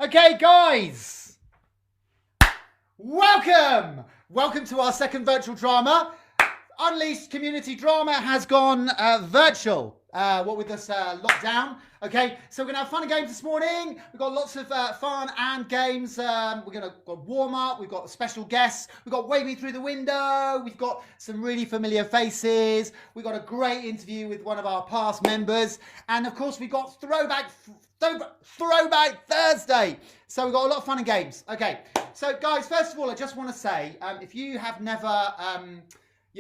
Okay, guys, welcome to our second virtual drama. Unleashed Community Drama has gone virtual, what with this lockdown. Okay, so we're gonna have fun and games this morning. We've got lots of fun and games. We're gonna warm up. We've got special guests. We've got Waving Through the Window. We've got some really familiar faces. We've got a great interview with one of our past members, and of course we've got Throwback Thursday. So we've got a lot of fun and games. Okay, so guys, first of all, I just want to say, if you have never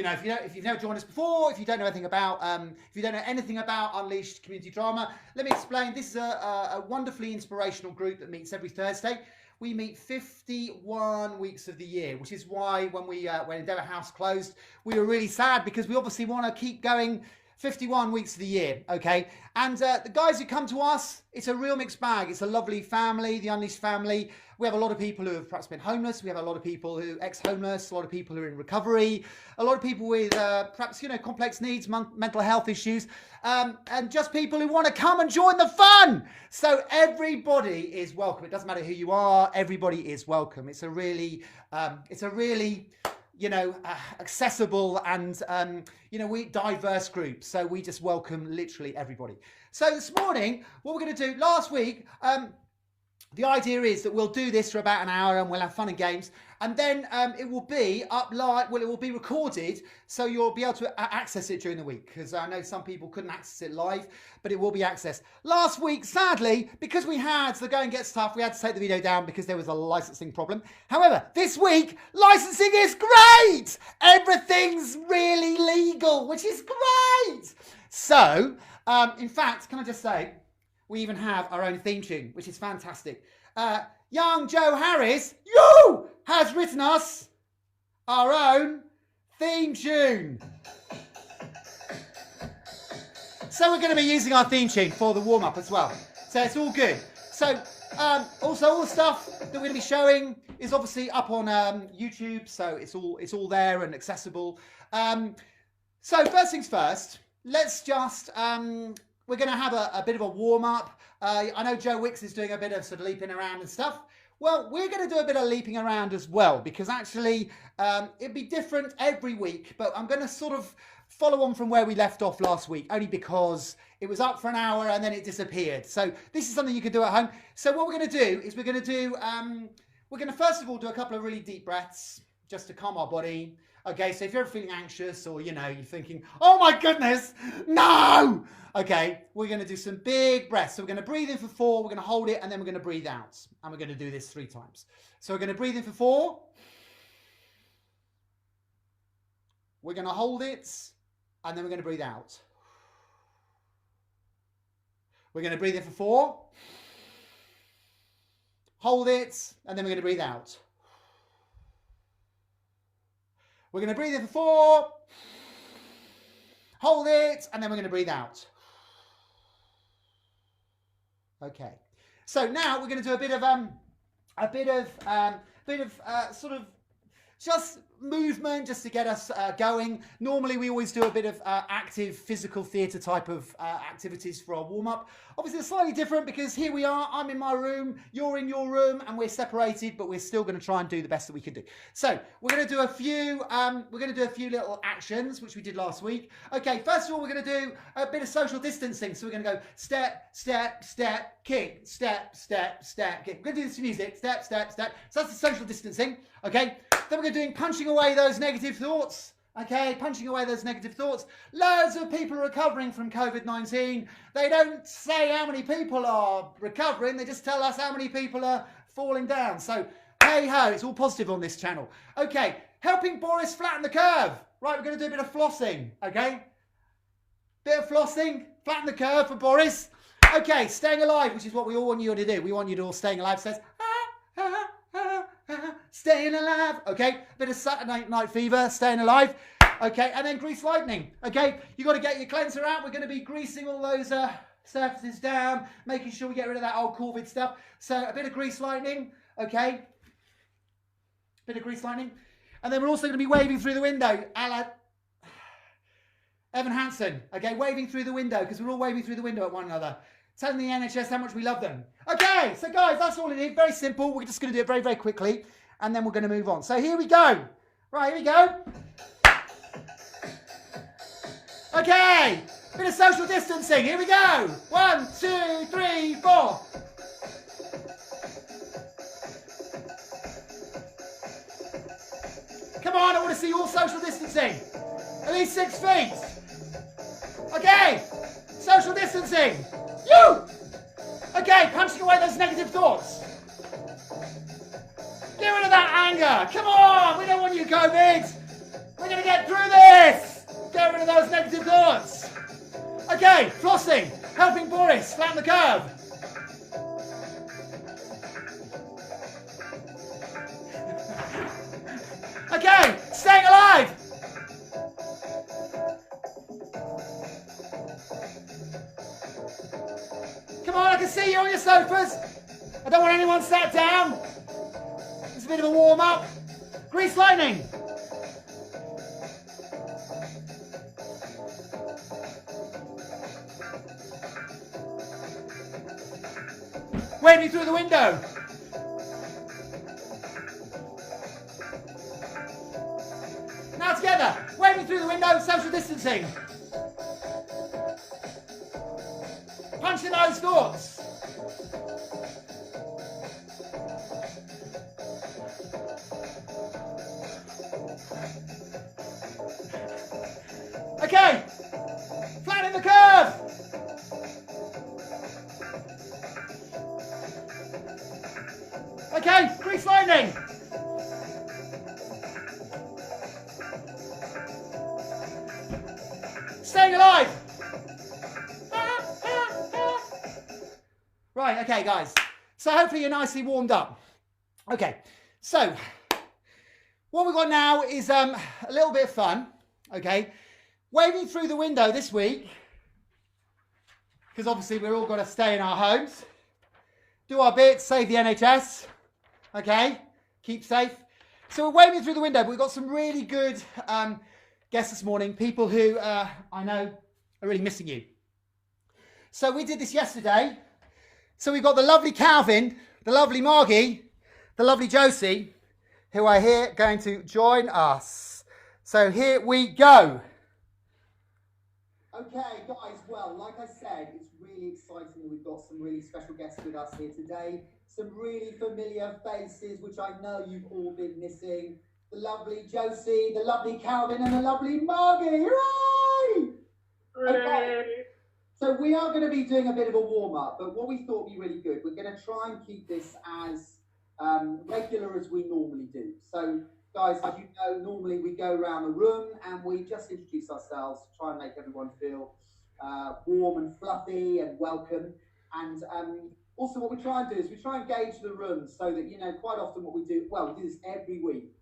if you've never joined us before, if you don't know anything about, Unleashed Community Drama, let me explain. This is a wonderfully inspirational group that meets every Thursday. We meet 51 weeks of the year, which is why when Devon House closed, we were really sad, because we obviously want to keep going 51 weeks of the year, okay? And the guys who come to us, it's a real mixed bag. It's a lovely family, the Unleashed family. We have a lot of people who have perhaps been homeless. We have a lot of people who ex-homeless, a lot of people who are in recovery, a lot of people with perhaps, complex needs, mental health issues, and just people who want to come and join the fun. So everybody is welcome. It doesn't matter who you are. Everybody is welcome. It's a really accessible and, we diverse group. So we just welcome literally everybody. So this morning, what we're going to do, last week, the idea is that we'll do this for about an hour and we'll have fun and games. And then it will be it will be recorded, so you'll be able to access it during the week, because I know some people couldn't access it live, but it will be accessed. Last week, sadly, because the going gets tough, we had to take the video down because there was a licensing problem. However, this week, licensing is great! Everything's really legal, which is great! So, in fact, can I just say, we even have our own theme tune, which is fantastic. Young Joe Harris, has written us our own theme tune. So we're going to be using our theme tune for the warm-up as well. So it's all good. So also all the stuff that we're going to be showing is obviously up on YouTube. So it's all there and accessible. So first things first, let's just, we're going to have a bit of a warm-up. I know Joe Wicks is doing a bit of sort of leaping around and stuff. Well, we're going to do a bit of leaping around as well, because actually it'd be different every week, but I'm going to sort of follow on from where we left off last week, only because it was up for an hour and then it disappeared. So this is something you can do at home. So what we're going to do is we're going to first of all do a couple of really deep breaths just to calm our body. Okay, so if you're feeling anxious or, you're thinking, oh my goodness, no! Okay, we're going to do some big breaths. So we're going to breathe in for 4, we're going to hold it, and then we're going to breathe out. And we're going to do this 3 times. So we're going to breathe in for 4. We're going to hold it, and then we're going to breathe out. We're going to breathe in for 4. Hold it, and then we're going to breathe out. We're going to breathe in for 4, hold it, and then we're going to breathe out. Okay. So now we're going to do a bit of sort of just movement, just to get us going. Normally we always do a bit of active physical theatre type of activities for our warm-up. Obviously it's slightly different, because here we are, I'm in my room, you're in your room, and we're separated, but we're still going to try and do the best that we can do. So we're going to do a few little actions, which we did last week. Okay, first of all, we're going to do a bit of social distancing. So we're going to go step, step, step, kick, step, step, step, kick. We're going to do this music, step, step, step. So that's the social distancing, okay? Then we're going to do punching away those negative thoughts. Okay, punching away those negative thoughts. Loads of people are recovering from COVID-19. They don't say how many people are recovering. They just tell us how many people are falling down. So, hey ho, it's all positive on this channel. Okay, helping Boris flatten the curve. Right, we're going to do a bit of flossing. Okay, bit of flossing, flatten the curve for Boris. Okay, staying alive, which is what we all want you to do. We want you to all staying alive. Says, staying alive. Okay, bit of Saturday Night Fever, staying alive. Okay, and then grease lightning. Okay, you got to get your cleanser out. We're going to be greasing all those surfaces down, making sure we get rid of that old COVID stuff. So a bit of grease lightning. Okay, bit of grease lightning, and then we're also going to be waving through the window, a la Evan Hansen. Okay, waving through the window, because we're all waving through the window at one another. telling the NHS how much we love them. Okay, so guys, that's all it is. Very simple. We're just going to do it very, very quickly, and then we're going to move on. So here we go. Right, here we go. Okay, bit of social distancing. Here we go. 1, 2, 3, 4. Come on, I want to see all social distancing. At least 6 feet. Okay, social distancing. You! Okay, punching away those negative thoughts. Get rid of that anger. Come on, we don't want you, COVID. We're going to get through this. Get rid of those negative thoughts. Okay, flossing, helping Boris flatten the curve. Okay, staying alive. Come on, I can see you on your sofas. I don't want anyone sat down. It's a bit of a warm up. Grease lightning. Wave me through the window. Now together, wave me through the window, social distancing. Punching those thoughts. Okay, flattening the curve. Okay, grease lightning. Staying alive. Right, okay, guys. So hopefully you're nicely warmed up. Okay, so what we've got now is a little bit of fun. Okay, waving through the window this week, because obviously we're all going to stay in our homes. Do our bit, save the NHS. Okay, keep safe. So we're waving through the window, but we've got some really good guests this morning, people who I know are really missing you. So we did this yesterday. So we've got the lovely Calvin, the lovely Margie, the lovely Josie, who are here going to join us. So here we go. Okay, guys, well, like I said, it's really exciting. We've got some really special guests with us here today. Some really familiar faces, which I know you've all been missing. The lovely Josie, the lovely Calvin, and the lovely Margie. Hooray! Okay. So we are going to be doing a bit of a warm-up, but what we thought would be really good, we're going to try and keep this as regular as we normally do. So, guys, as you know, normally we go around the room and we just introduce ourselves to try and make everyone feel warm and fluffy and welcome. And also what we try and do is we try and gauge the room so that, you know, quite often what we do, well, we do this every week,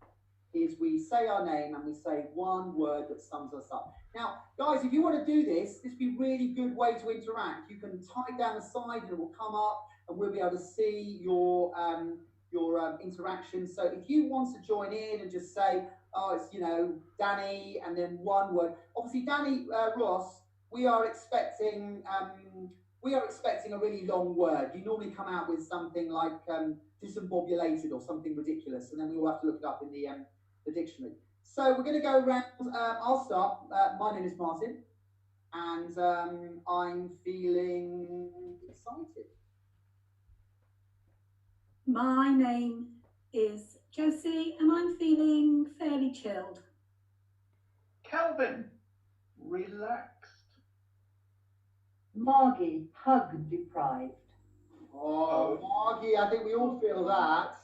is we say our name and we say one word that sums us up. Now, guys, if you want to do this, this would be a really good way to interact. You can type down the side and it will come up and we'll be able to see your interaction. So if you want to join in and just say, oh, it's, you know, Danny, and then one word. Obviously, Danny Ross, we are expecting a really long word. You normally come out with something like disambobulated or something ridiculous, and then we will have to look it up in the dictionary. So we're going to go around. I'll start. My name is Martin, and I'm feeling excited. My name is Josie, and I'm feeling fairly chilled. Calvin, relaxed. Margie, hug deprived. Oh, Margie, I think we all feel that.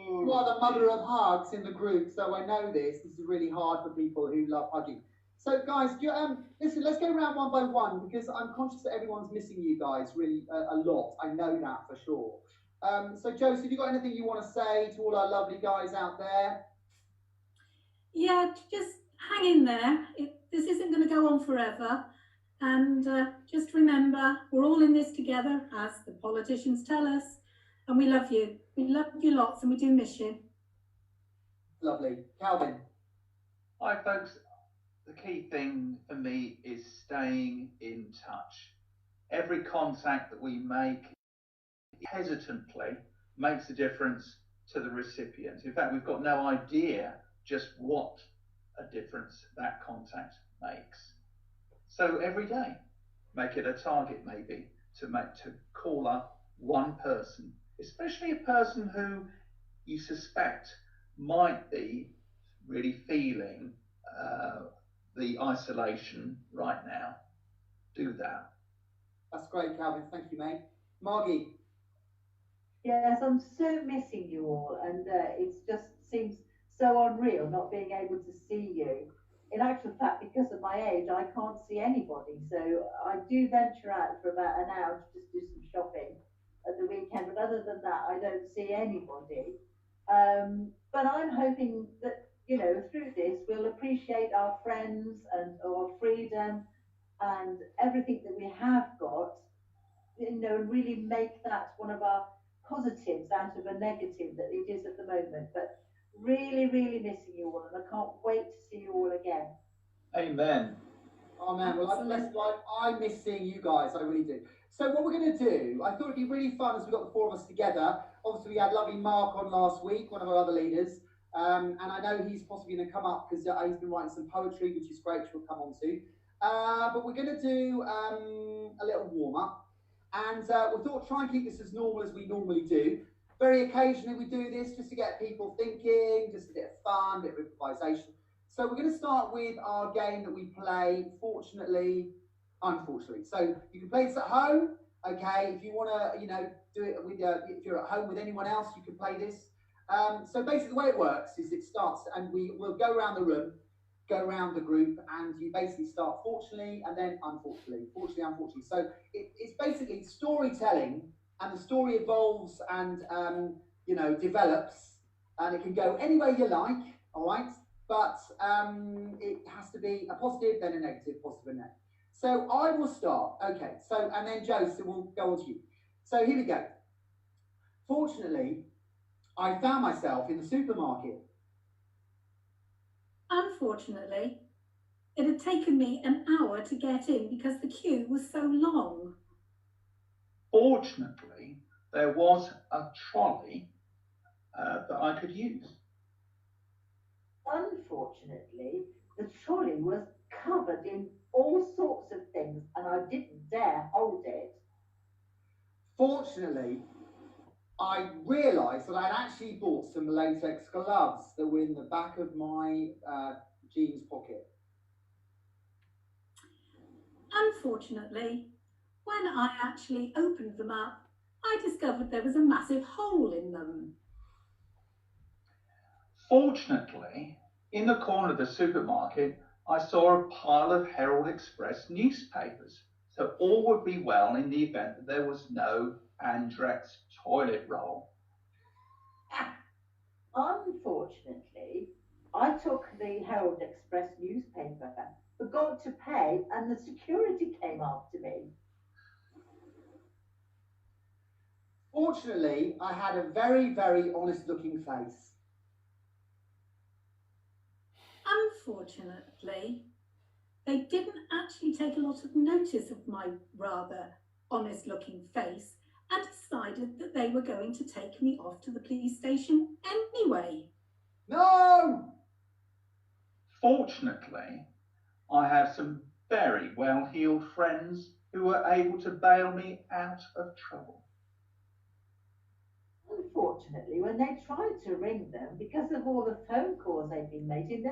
You are the mother of hugs in the group, so I know this. This is really hard for people who love hugging. So, guys, listen, let's go around one by one because I'm conscious that everyone's missing you guys really a lot. I know that for sure. So, Josie, have you got anything you want to say to all our lovely guys out there? Yeah, just hang in there. This isn't going to go on forever. And just remember, we're all in this together, as the politicians tell us. And we love you. We love you lots and we do miss you. Lovely. Calvin? Hi, folks. The key thing for me is staying in touch. every contact that we make hesitantly makes a difference to the recipient. In fact, we've got no idea just what a difference that contact makes. So every day, make it a target maybe to call up one person, especially a person who you suspect might be really feeling the isolation right now. Do that. That's great, Calvin. Thank you, mate. Margie. Yes, I'm so missing you all, and it just seems so unreal not being able to see you. In actual fact, because of my age, I can't see anybody, so I do venture out for about an hour to just do some shopping at the weekend, but other than that, I don't see anybody. But I'm hoping that, you know, through this, we'll appreciate our friends and our freedom and everything that we have got, you know, and really make that one of our positives out of a negative that it is at the moment. But really, really missing you all, and I can't wait to see you all again. Amen. Oh man, well, I'm miss seeing you guys, I really do. So what we're going to do, I thought it'd be really fun as we got the four of us together. Obviously, we had lovely Mark on last week, one of our other leaders, and I know he's possibly going to come up because he's been writing some poetry, which is great, which we'll come on to. But we're going to do a little warm-up, and we thought try and keep this as normal as we normally do. Very occasionally we do this just to get people thinking, just a bit of fun, a bit of improvisation. So we're going to start with our game that we play, fortunately, unfortunately. So you can play this at home, okay? If you want to, you know, do it with, if you're at home with anyone else, you can play this. So basically the way it works is it starts, and we'll go around the room, go around the group, and you basically start fortunately, and then unfortunately, fortunately, unfortunately. So it's basically storytelling, and the story evolves and, you know, develops, and it can go any way you like, all right? But it has to be a positive, then a negative, positive and negative. So I will start. Okay, so, and then Joe, so we'll go on to you. So here we go. Fortunately, I found myself in the supermarket. Unfortunately, it had taken me an hour to get in because the queue was so long. Fortunately, there was a trolley that I could use. Unfortunately, the trolley was covered in all sorts of things, and I didn't dare hold it. Fortunately, I realised that I'd actually bought some latex gloves that were in the back of my jeans pocket. Unfortunately, when I actually opened them up, I discovered there was a massive hole in them. Fortunately, in the corner of the supermarket, I saw a pile of Herald Express newspapers, so all would be well in the event that there was no Andrex toilet roll. Unfortunately, I took the Herald Express newspaper, forgot to pay, and the security came after me. Fortunately, I had a very, very honest-looking face. Unfortunately, they didn't actually take a lot of notice of my rather honest-looking face and decided that they were going to take me off to the police station anyway. No! Fortunately, I have some very well-heeled friends who were able to bail me out of trouble. Unfortunately, when they tried to ring them, because of all the phone calls they'd been making,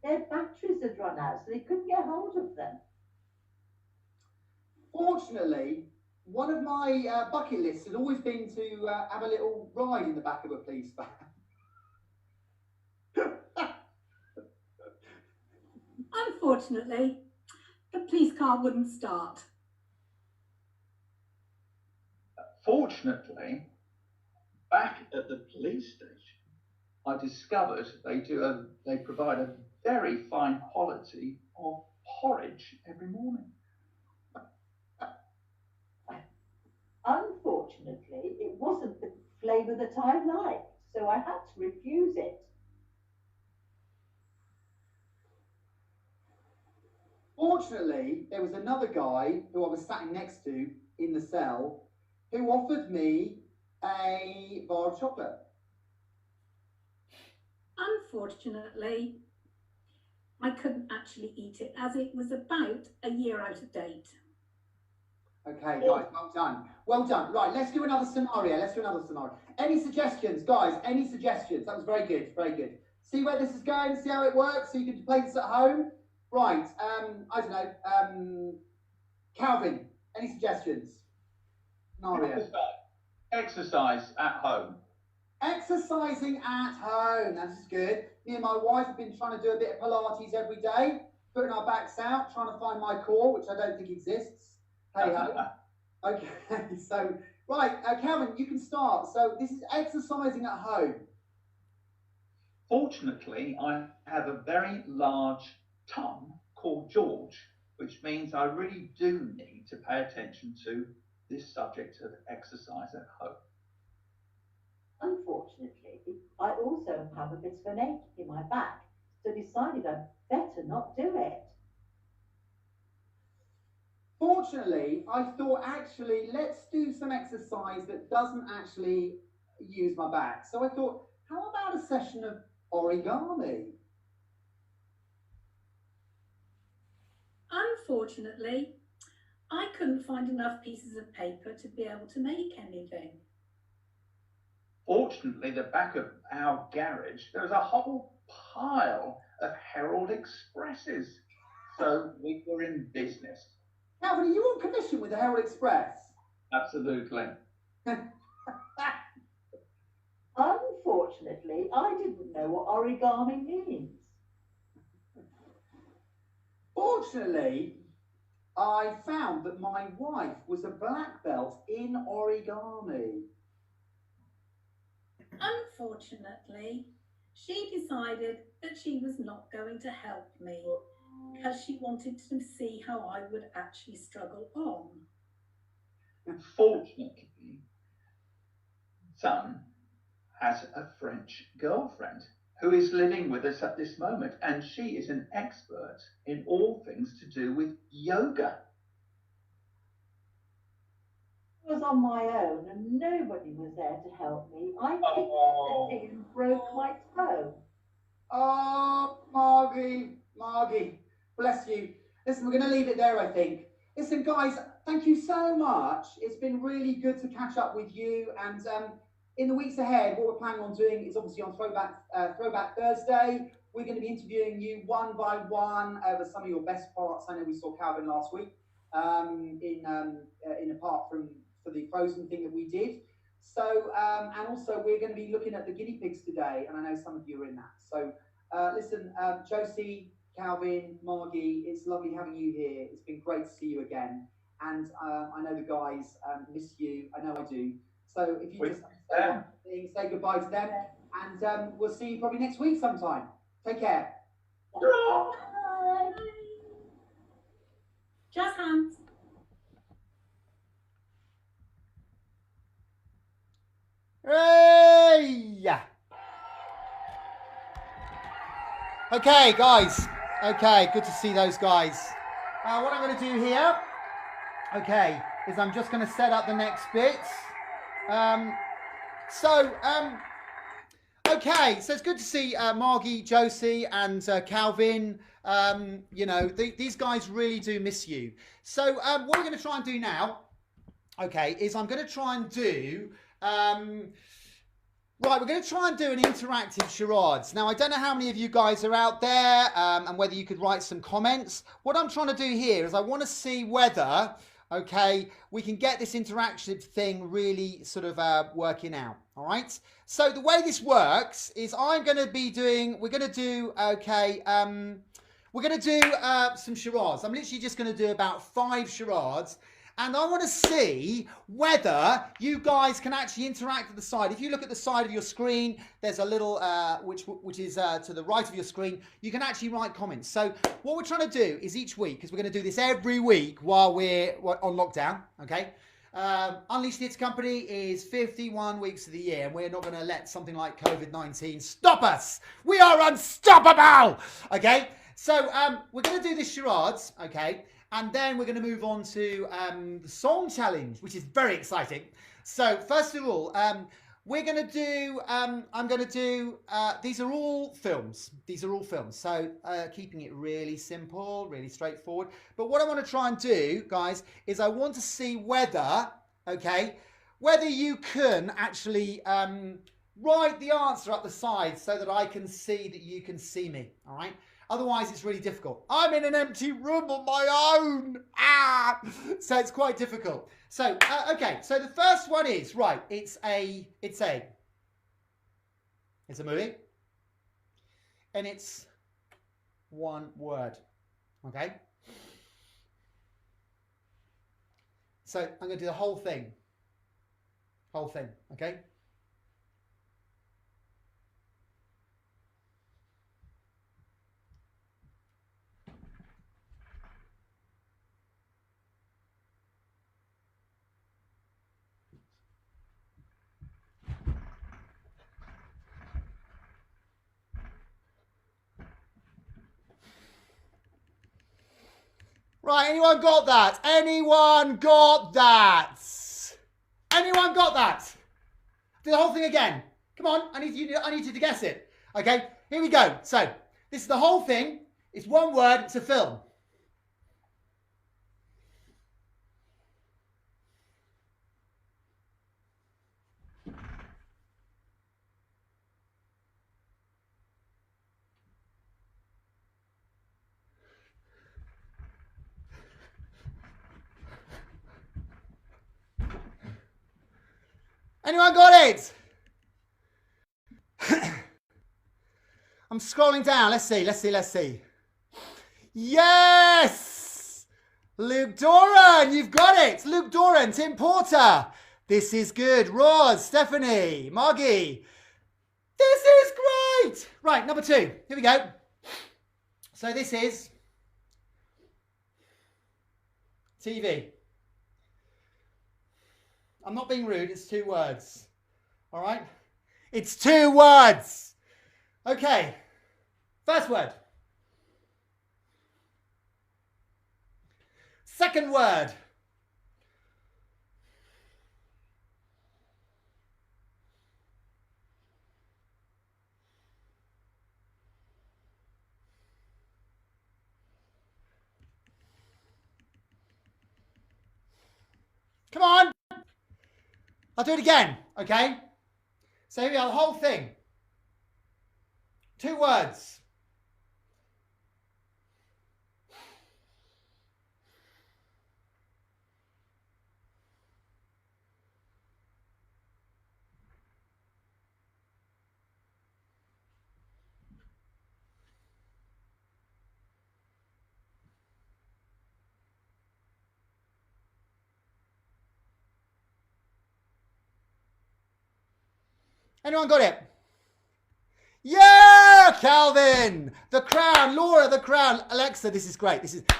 their batteries had run out, so they couldn't get hold of them. Fortunately, one of my bucket lists had always been to have a little ride in the back of a police van. Unfortunately, the police car wouldn't start. Fortunately, back at the police station, I discovered they provide a very fine quality of porridge every morning. Unfortunately, it wasn't the flavour that I liked, so I had to refuse it. Fortunately, there was another guy who I was sat next to in the cell who offered me a bar of chocolate. Unfortunately, I couldn't actually eat it as it was about a year out of date. Okay, guys, well done. Well done. Right, let's do another scenario. Any suggestions, guys? Any suggestions? That was very good, very good. See where this is going, see how it works, so you can play this at home. Right, I don't know, Calvin, any suggestions? Scenario. Exercise at home. Exercising at home, that's good. Me and my wife have been trying to do a bit of Pilates every day, putting our backs out, trying to find my core, which I don't think exists. Hey ho. Okay, so, right, Calvin, you can start. So this is exercising at home. Fortunately, I have a very large tongue called George, which means I really do need to pay attention to this subject of exercise at home. Unfortunately, I also have a bit of an ache in my back, so decided I'd better not do it. Fortunately, I thought actually let's do some exercise that doesn't actually use my back. So I thought, how about a session of origami? Unfortunately, I couldn't find enough pieces of paper to be able to make anything. Fortunately, the back of our garage, there was a whole pile of Herald Expresses. So we were in business. Calvin, are you on commission with the Herald Express? Absolutely. Unfortunately, I didn't know what origami means. Fortunately, I found that my wife was a black belt in origami. Unfortunately, she decided that she was not going to help me because she wanted to see how I would actually struggle on. Fortunately, son has a French girlfriend who is living with us at this moment, and she is an expert in all things to do with yoga. I was on my own and nobody was there to help me. I kicked and broke my toe. Oh, Margie, bless you. Listen, we're going to leave it there, I think. Listen, guys, thank you so much. It's been really good to catch up with you. And in the weeks ahead, what we're planning on doing is obviously on Throwback Thursday. We're going to be interviewing you one by one over some of your best parts. I know we saw Calvin last week in apart from for the Frozen thing that we did. So, and also we're going to be looking at the guinea pigs today, and I know some of you are in that. So, listen, Josie, Calvin, Margie, it's lovely having you here. It's been great to see you again, and I know the guys miss you. I know I do. So, if you just say goodbye to them, and we'll see you probably next week sometime. Take care. Bye. Just hands. Hey! Okay, guys. Okay, good to see those guys. What I'm going to do here, okay, is I'm just going to set up the next bits. Okay, so it's good to see Margie, Josie, and Calvin. You know, these guys really do miss you. So what we're going to try and do now, okay, is I'm going to try and do... right, we're going to try and do an interactive charades. Now, I don't know how many of you guys are out there and whether you could write some comments. What I'm trying to do here is I want to see whether, okay, we can get this interactive thing really sort of working out. All right. So the way this works is we're going to do some charades. I'm literally just going to do about 5 charades. And I want to see whether you guys can actually interact at the side. If you look at the side of your screen, there's a little, which is to the right of your screen, you can actually write comments. So what we're trying to do is each week, because we're going to do this every week while we're on lockdown, okay? Unleash the Hits Company is 51 weeks of the year, and we're not going to let something like COVID-19 stop us. We are unstoppable, okay? So we're going to do the charades, okay? And then we're going to move on to the song challenge, which is very exciting. So first of all, we're going to do, I'm going to do, these are all films. These are all films. So keeping it really simple, really straightforward. But what I want to try and do, guys, is I want to see whether, okay, whether you can actually write the answer up the side so that I can see that you can see me, all right? Otherwise, it's really difficult. I'm in an empty room on my own. So it's quite difficult. So, okay. So the first one is, right, it's a movie. And it's one word. Okay? So I'm going to do the whole thing. Whole thing. Okay? Right, anyone got that? Anyone got that? Anyone got that? Do the whole thing again. Come on, I need you to guess it. Okay, here we go. So, this is the whole thing. It's one word, it's a film. Anyone got it? I'm scrolling down. Let's see. Yes! Luke Doran, you've got it. Luke Doran, Tim Porter. This is good. Roz, Stephanie, Margie. This is great. Right, number 2. Here we go. So this is TV. I'm not being rude, it's 2 words. All right? It's 2 words. Okay. First word. Second word. Come on. I'll do it again, okay? So here we are, the whole thing. 2 words. Anyone got it? Yeah, Calvin! The Crown, Laura, The Crown, Alexa, this is great. This is fun,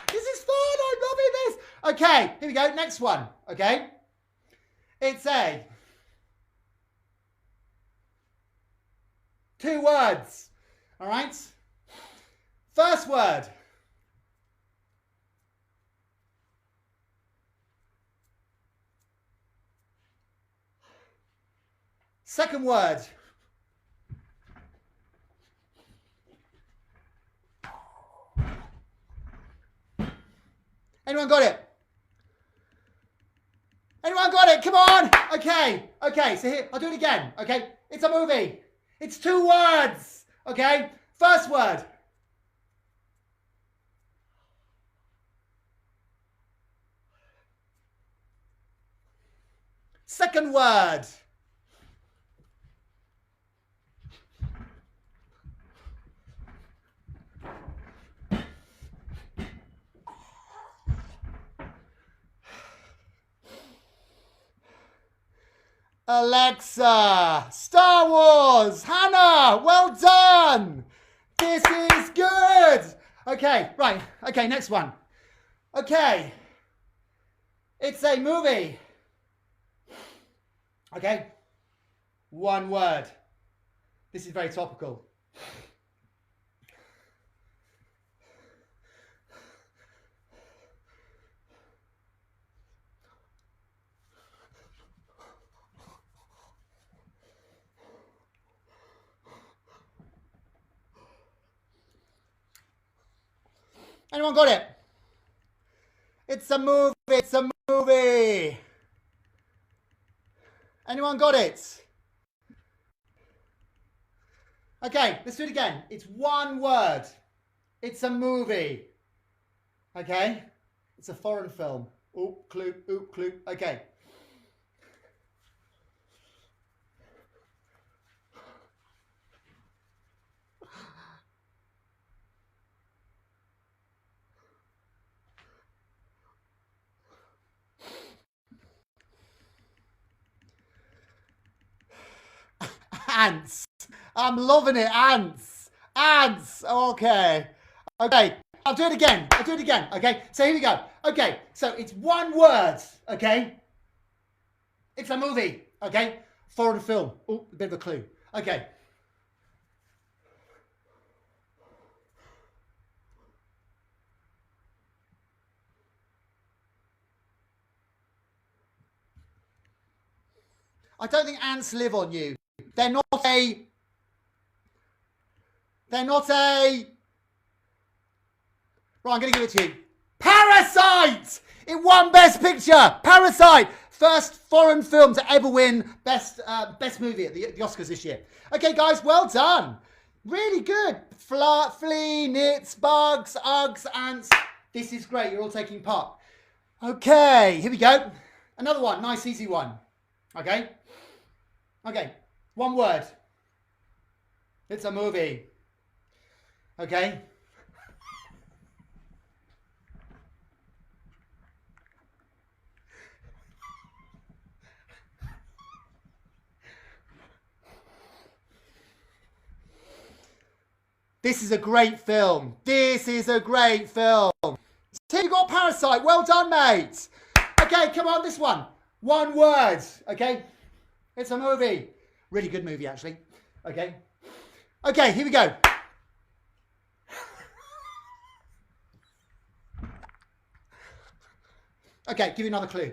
I'm loving this. Okay, here we go, next one, okay? It's a 2 words, all right? First word. Second word. Anyone got it? Anyone got it? Come on. Okay. So here, I'll do it again. Okay. It's a movie. It's 2 words. Okay. First word. Second word. Alexa, Star Wars, Hannah, well done. This is good. Okay, right. Okay, next one. Okay. It's a movie. Okay. 1 word. This is very topical. Anyone got it? It's a movie. It's a movie. Anyone got it? Okay, let's do it again. It's one word. It's a movie. Okay? It's a foreign film. Oop, clue, oop, clue. Okay. Ants. I'm loving it. Ants. Ants. Okay. Okay. I'll do it again. I'll do it again. Okay. So here we go. Okay. So it's one word. Okay. It's a movie. Okay. Foreign film. Oh, a bit of a clue. Okay. I don't think ants live on you. They're not a... Right, I'm going to give it to you. Parasite! It won Best Picture. Parasite. First foreign film to ever win Best Movie at the Oscars this year. Okay, guys, well done. Really good. Flea, nits, bugs, Uggs, ants. This is great. You're all taking part. Okay, here we go. Another one. Nice, easy one. Okay? Okay. One word. It's a movie. Okay? This is a great film. This is a great film. So you got Parasite. Well done, mate. Okay, come on, this one. One word. Okay? It's a movie. Really good movie, actually. Okay? Okay, here we go. Okay, give you another clue.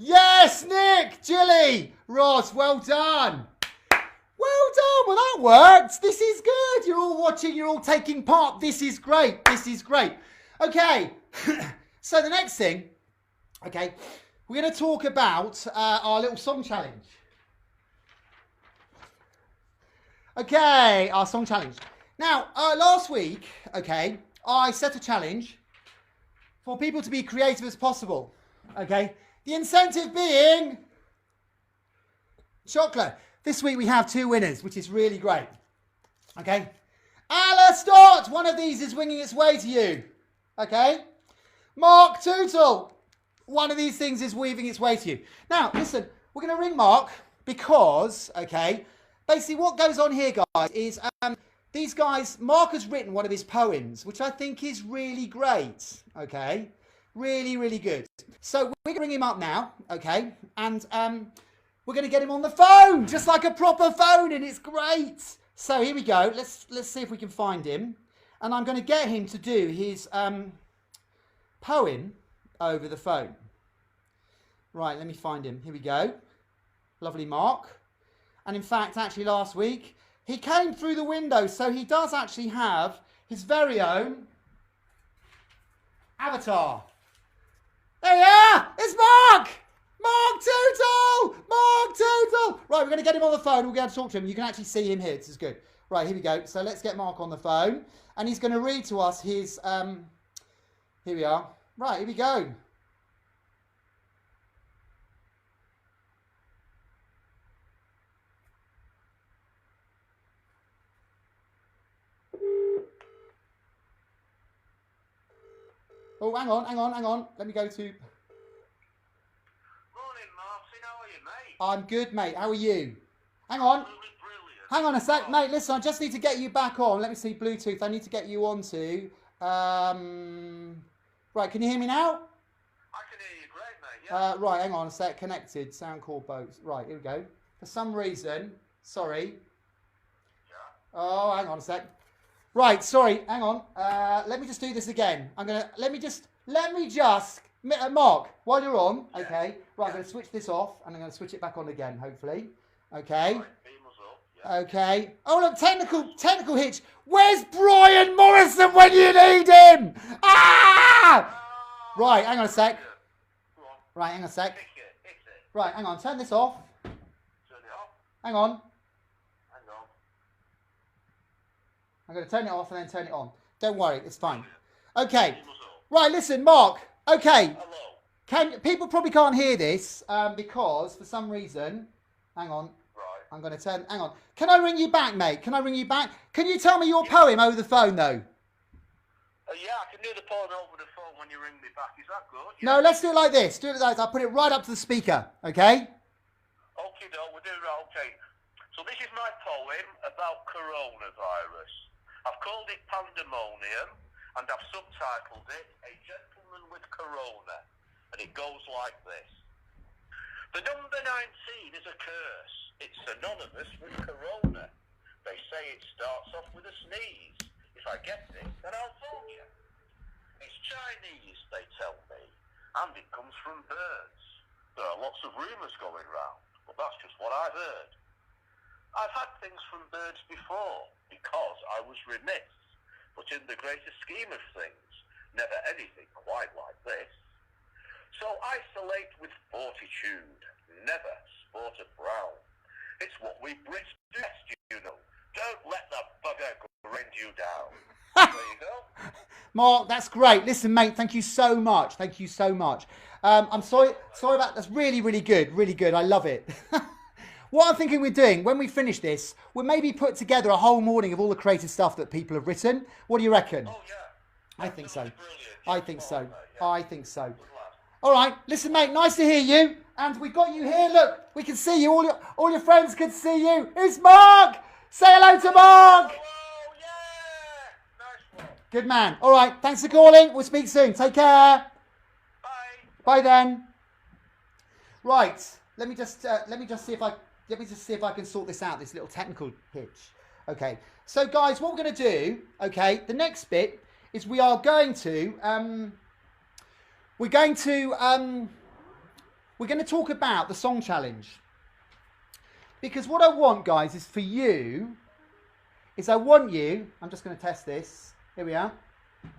Yes, Nick, Jilly, Ross, well done. Well done, well that worked. This is good. You're all watching, you're all taking part. This is great, this is great. Okay, so the next thing, okay, we're going to talk about our little song challenge. Okay, our song challenge. Now, last week, okay, I set a challenge for people to be creative as possible, okay? The incentive being chocolate. This week we have 2 winners, which is really great. Okay? Alistair, one of these is winging its way to you. Okay? Mark Tootle, one of these things is weaving its way to you. Now, listen, we're going to ring Mark because, okay, basically what goes on here, guys, is these guys, Mark has written one of his poems, which I think is really great. Okay? Really, really good. So we're going to ring him up now, okay? And we're going to get him on the phone, just like a proper phone, and it's great. So here we go. Let's see if we can find him. And I'm going to get him to do his poem over the phone. Right, let me find him. Here we go. Lovely Mark. And in fact, actually last week, he came through the window, so he does actually have his very own avatar. There you are! It's Mark! Mark Tootle! Mark Tootle! Right, we're going to get him on the phone. We're going to talk to him. You can actually see him here. This is good. Right, here we go. So let's get Mark on the phone. And he's going to read to us his... here we are. Right, here we go. Oh, hang on. Let me go to... Morning, Martin. How are you, mate? I'm good, mate. How are you? Hang on. Absolutely brilliant. Hang on a sec, mate. Listen, I just need to get you back on. Let me see Bluetooth. I need to get you onto... Right, can you hear me now? I can hear you great, mate. Yeah. Right, hang on a sec. Connected. Sound call boats. Right, here we go. For some reason, Sorry. Yeah. Oh, hang on a sec. Right, sorry, hang on. Let me just do this again. Let me just, Mark, while you're on, okay. Right, I'm going to switch this off and I'm going to switch it back on again, hopefully. Okay. Right, beam us up. Yeah. Okay. Oh, look, technical hitch. Where's Brian Morrison when you need him? Ah! Right, hang on a sec. Go on. Right, hang on a sec. Hit it. Right, hang on, turn this off. Turn it off. Hang on. Hang on. I'm going to turn it off and then turn it on. Don't worry, it's fine. Okay. Beam us up. Right, listen, Mark. Okay. Hello. People probably can't hear this because for some reason, hang on. Right. I'm going to turn. Hang on. Can I ring you back, mate? Can I ring you back? Can you tell me your poem over the phone, though? Yeah, I can do the poem over the phone when you ring me back. Is that good? No, let's do it like this. Do it like this. I'll put it right up to the speaker. Okay. Okay, no, we'll do that. Okay. So this is my poem about coronavirus. I've called it Pandemonium, and I've subtitled it A Gentleman with Corona. And it goes like this. The number 19 is a curse. It's synonymous with corona. They say it starts off with a sneeze. If I get it, then I'll phone you. It's Chinese, they tell me, and it comes from birds. There are lots of rumours going round, but that's just what I've heard. I've had things from birds before, because I was remiss. But in the greater scheme of things, never anything quite like this. So isolate with fortitude, never sport a frown. It's what we Brits do best, you know. Don't let the bugger grind you down. There you go. Mark, that's great. Listen, mate, thank you so much. Thank you so much. I'm sorry about that's really, really good. Really good. I love it. What I'm thinking we're doing, when we finish this, we'll maybe put together a whole morning of all the creative stuff that people have written. What do you reckon? Oh, yeah. I think so. Brilliant. I think so. Yeah. I think so. Good lad. All right, listen, mate. Nice to hear you, and we've got you here. Look, we can see you. All your friends can see you. It's Mark. Say hello to Mark. Hello, yeah. Nice one. Good man. All right, thanks for calling. We'll speak soon. Take care. Bye. Bye then. Right. Let me just see if I can sort this out. This little technical hitch. Okay. So, guys, what we're going to do? Okay. The next bit is we're going to talk about the song challenge. Because what I want, guys, is for you, I'm just going to test this. Here we are.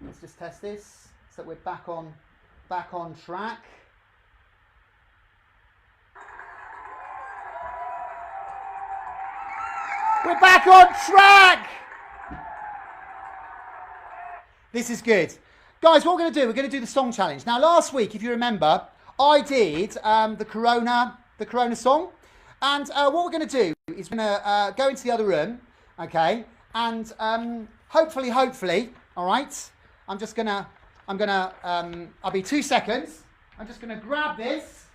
Let's just test this so that we're back on track. We're back on track. This is good. Guys, what we're going to do the song challenge. Now, last week, if you remember, I did the Corona song. And what we're going to do is we're going to go into the other room, okay? And hopefully, all right? I'll be 2 seconds. I'm just going to grab this.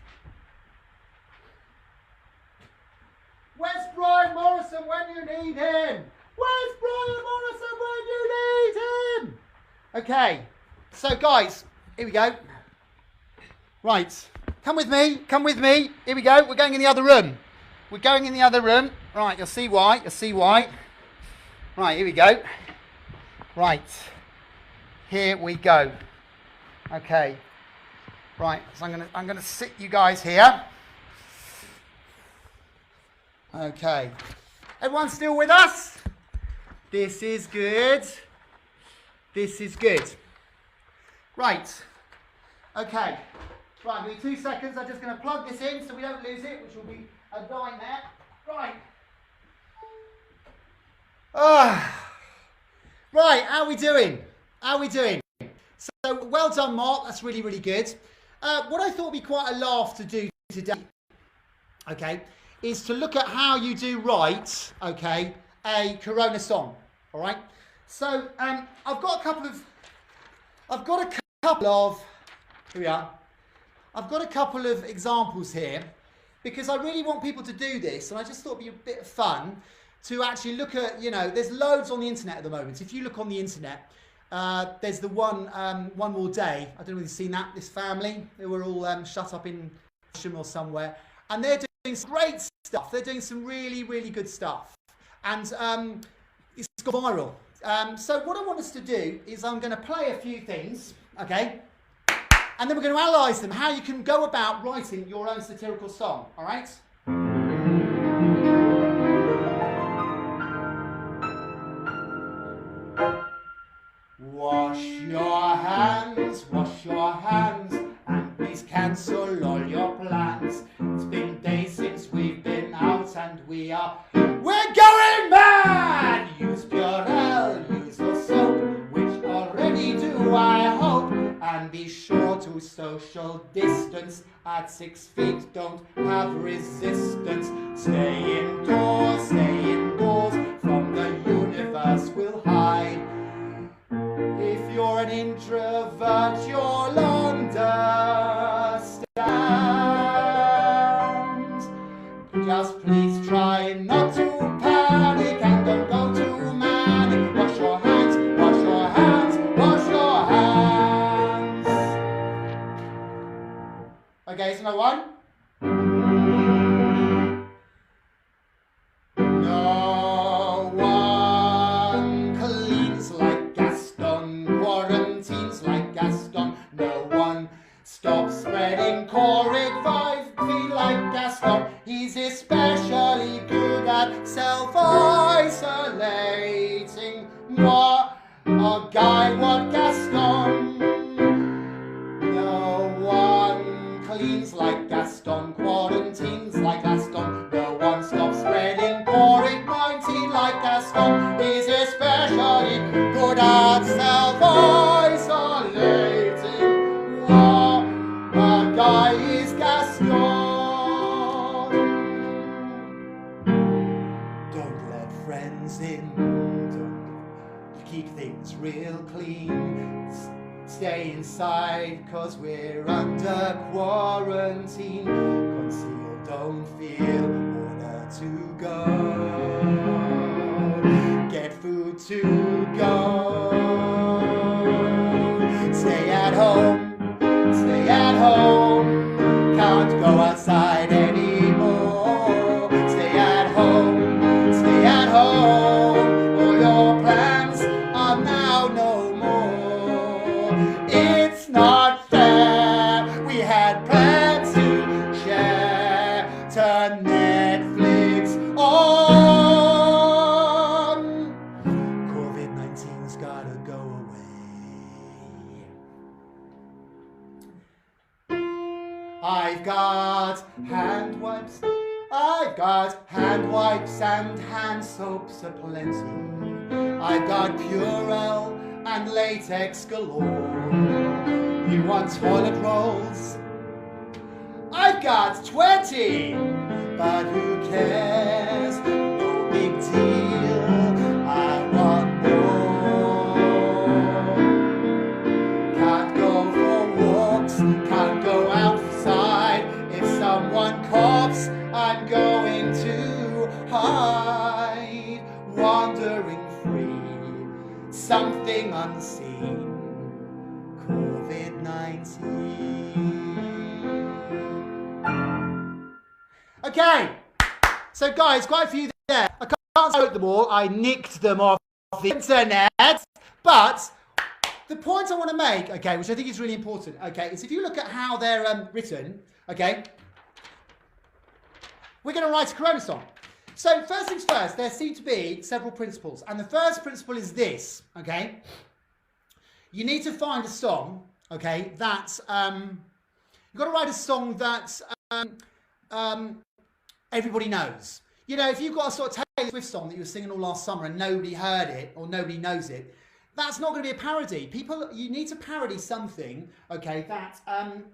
Where's Brian Morrison when you need him? Where's Brian Morrison when you need him? Okay, so guys, here we go. Right, come with me. Here we go, we're going in the other room. Right, you'll see why. Right, here we go. Right, here we go. Okay, right, so I'm gonna sit you guys here. Okay, everyone still with us? This is good. Right, okay. Right, give me 2 seconds. I'm just going to plug this in so we don't lose it, which will be a nightmare. Right. Right, how are we doing? So, well done, Mark. That's really, really good. What I thought would be quite a laugh to do today, okay, is to look at how you do write, okay, a Corona song. All right. So, I've got a couple of. Here we are. I've got a couple of examples here because I really want people to do this, and I just thought it'd be a bit of fun to actually look at, there's loads on the internet at the moment. If you look on the internet, there's the one more day. I don't know if you've seen that. This family, they were all shut up in Horsham or somewhere, and they're some great stuff. They're doing some really, really good stuff. And it's gone viral. So what I want us to do is I'm going to play a few things, okay? And then we're going to analyse them, how you can go about writing your own satirical song, all right? Wash your hands, and please cancel all your plans. It's been days since we've been out, and we're going mad! Use Purell, use your soap, which already do, I hope. And be sure to social distance at 6 feet, don't have resistance. Stay indoors, from the universe will hide. If you're an introvert, you'll understand. Just please try not to panic and don't go too manic. Wash your hands, wash your hands, wash your hands. Okay, so no one? No one cleans like Gaston, quarantines like Gaston. No one stops spreading COVID 5 feet like Gaston. He's especially good at self-isolating. Moi, a guy, what Gaston? No one cleans like Gaston, quarantines like Gaston. No one stops spreading COVID-19 like Gaston. He's especially good at self-isolating. Moi, a guy is Gaston. Don't let friends in. Don't keep things real clean. Stay inside, cause we're under quarantine. Conceal, don't feel, order to go. Get food to go. Stay at home, can't go outside anymore. Stay at home, all your plans are now no more. It's not fair, we had plans to share. Turn Netflix on. COVID-19's gotta go away. I've got hand wipes and hand soaps aplenty. I've got Purell and latex galore. You want toilet rolls? I've got 20, but who cares? No big deal. I want more. Can't go for walks, can't go outside. If someone coughs, I'm going to hide. Wandering free, something unseen. COVID-19. Okay, so guys, quite a few there. I can't quote them all. I nicked them off the internet. But the point I want to make, okay, which I think is really important, okay, is if you look at how they're written, okay, we're going to write a Corona song. So first things first, there seem to be several principles. And the first principle is this, okay. You need to find a song, okay, that, you've got to write a song that everybody knows. You know, if you've got a sort of Taylor Swift song that you were singing all last summer and nobody heard it or nobody knows it, that's not going to be a parody. You need to parody something, okay, that,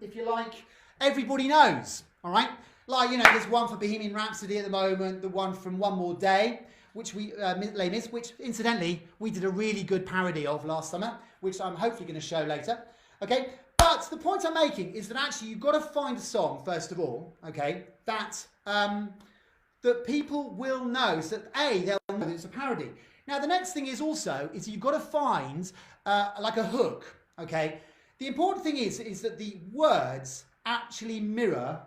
if you like, everybody knows, all right? Like, you know, there's one for Bohemian Rhapsody at the moment, the one from One More Day, which we, Les Mis, which, incidentally, we did a really good parody of last summer, which I'm hopefully going to show later, okay? But the point I'm making is that actually you've got to find a song, first of all, okay, that that people will know, so that A, they'll know that it's a parody. Now, the next thing is also, is you've got to find like a hook, okay? The important thing is that the words actually mirror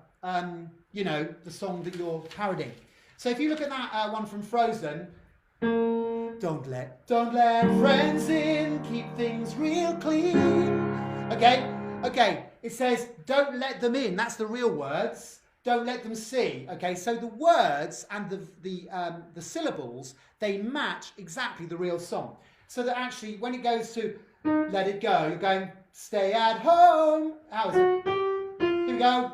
you know, the song that you're parodying. So if you look at that one from Frozen, don't let friends in, keep things real clean. Okay, it says don't let them in. That's the real words. Don't let them see. Okay, so the words and the syllables, they match exactly the real song. So that actually, when it goes to let it go, you're going stay at home. How is it? Here we go.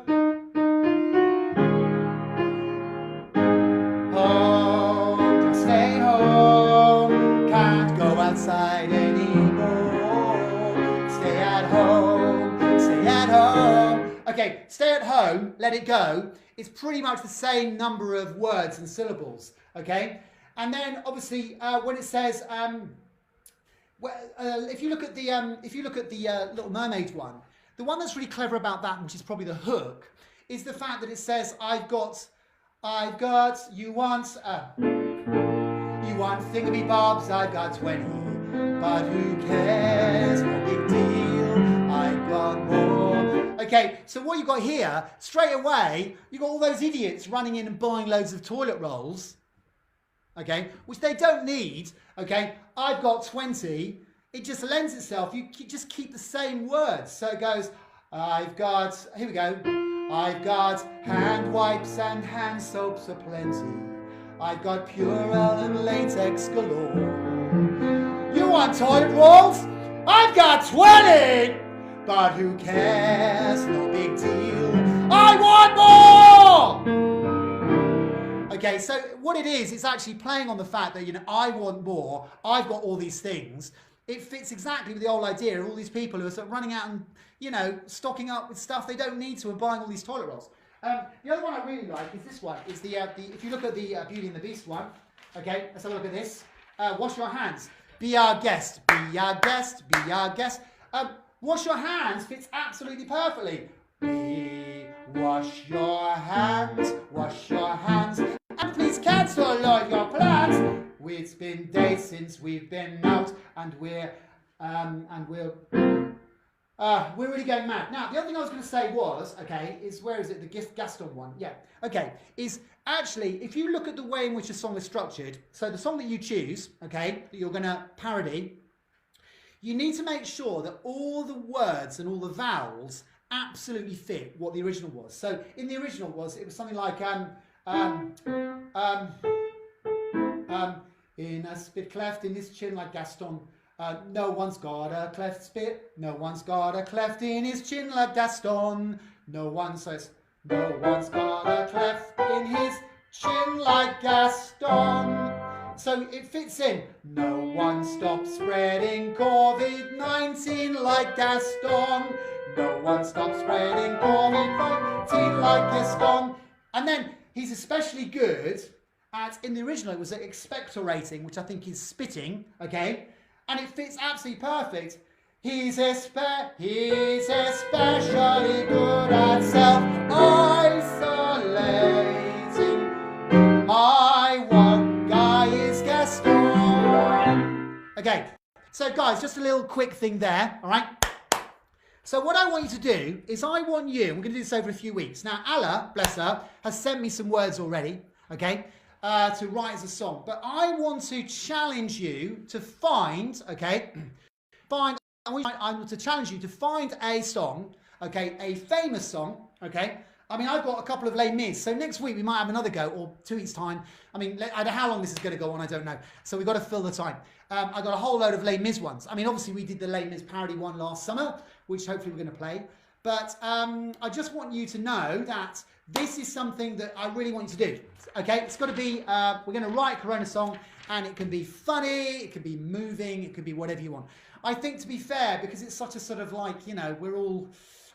Home, just stay home. Can't go outside anymore. Stay at home. Stay at home. Okay, stay at home, let it go. It's pretty much the same number of words and syllables. Okay, and then obviously when it says, if you look at the Little Mermaid one, the one that's really clever about that, which is probably the hook, is the fact that it says, I've got, you want thingamybobs, I've got 20, but who cares? No big deal. I've got more. Okay, so what you've got here, straight away, you've got all those idiots running in and buying loads of toilet rolls, okay, which they don't need, okay. I've got 20. It just lends itself. You just keep the same words. So it goes, I've got, here we go. I've got hand wipes and hand soaps aplenty. I've got Purell and latex galore. You want toilet rolls? I've got 20! But who cares? No big deal. I want more! Okay, so what it is, it's actually playing on the fact that, you know, I want more. I've got all these things. It fits exactly with the old idea of all these people who are sort of running out and, you know, stocking up with stuff they don't need to and buying all these toilet rolls. The other one I really like is this one. Is the if you look at the Beauty and the Beast one, okay, let's have a look at this. Wash your hands. Be our guest. Be our guest. Be our guest. Wash your hands fits absolutely perfectly. Wash your hands. Wash your hands. And please cancel all your plans. It's been days since we've been out, and we're really going mad. Now, the other thing I was going to say was, okay, is where is it? The Gaston one. Yeah. Okay. Is actually, if you look at the way in which a song is structured, so the song that you choose, okay, that you're going to parody, you need to make sure that all the words and all the vowels absolutely fit what the original was. So in the original it was something like in a spit cleft in his chin like Gaston. No one's got a cleft spit. No one's got a cleft in his chin like Gaston. No one's got a cleft in his chin like Gaston. So it fits in. No one stops spreading COVID-19 like Gaston. No one stops spreading COVID-19 like Gaston. And then he's especially good at, in the original, it was expectorating, which I think is spitting, okay? And it fits absolutely perfect. He's especially good at self-isolating. My one guy is Gaston. Okay, so guys, just a little quick thing there, all right? So what I want you to do is I want you, we're going to do this over a few weeks. Now, Allah, bless her, has sent me some words already, okay, to write as a song. But I want to challenge you to find, okay, I want to challenge you to find a song, okay, a famous song, okay. I mean, I've got a couple of Les Mis, so next week we might have another go, or 2 weeks' time. I mean, I don't know how long this is going to go on, I don't know. So we've got to fill the time. I've got a whole load of Les Mis ones. I mean, obviously we did the Les Mis parody one last summer, which hopefully we're going to play. But I just want you to know that this is something that I really want you to do. Okay, it's got to be, we're going to write a Corona song, and it can be funny, it can be moving, it can be whatever you want. I think, to be fair, because it's such a sort of like, you know, we're all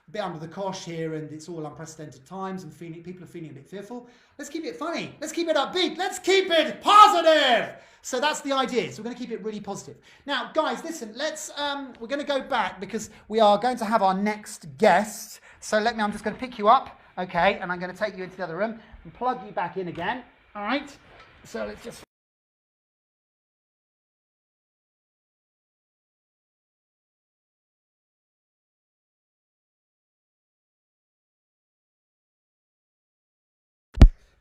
a bit under the cosh here, and it's all unprecedented times, and people are feeling a bit fearful. Let's keep it funny. Let's keep it upbeat. Let's keep it positive. So that's the idea. So we're going to keep it really positive. Now, guys, listen. We're going to go back because we are going to have our next guest. So I'm just going to pick you up, okay, and I'm going to take you into the other room and plug you back in again. All right. So let's just.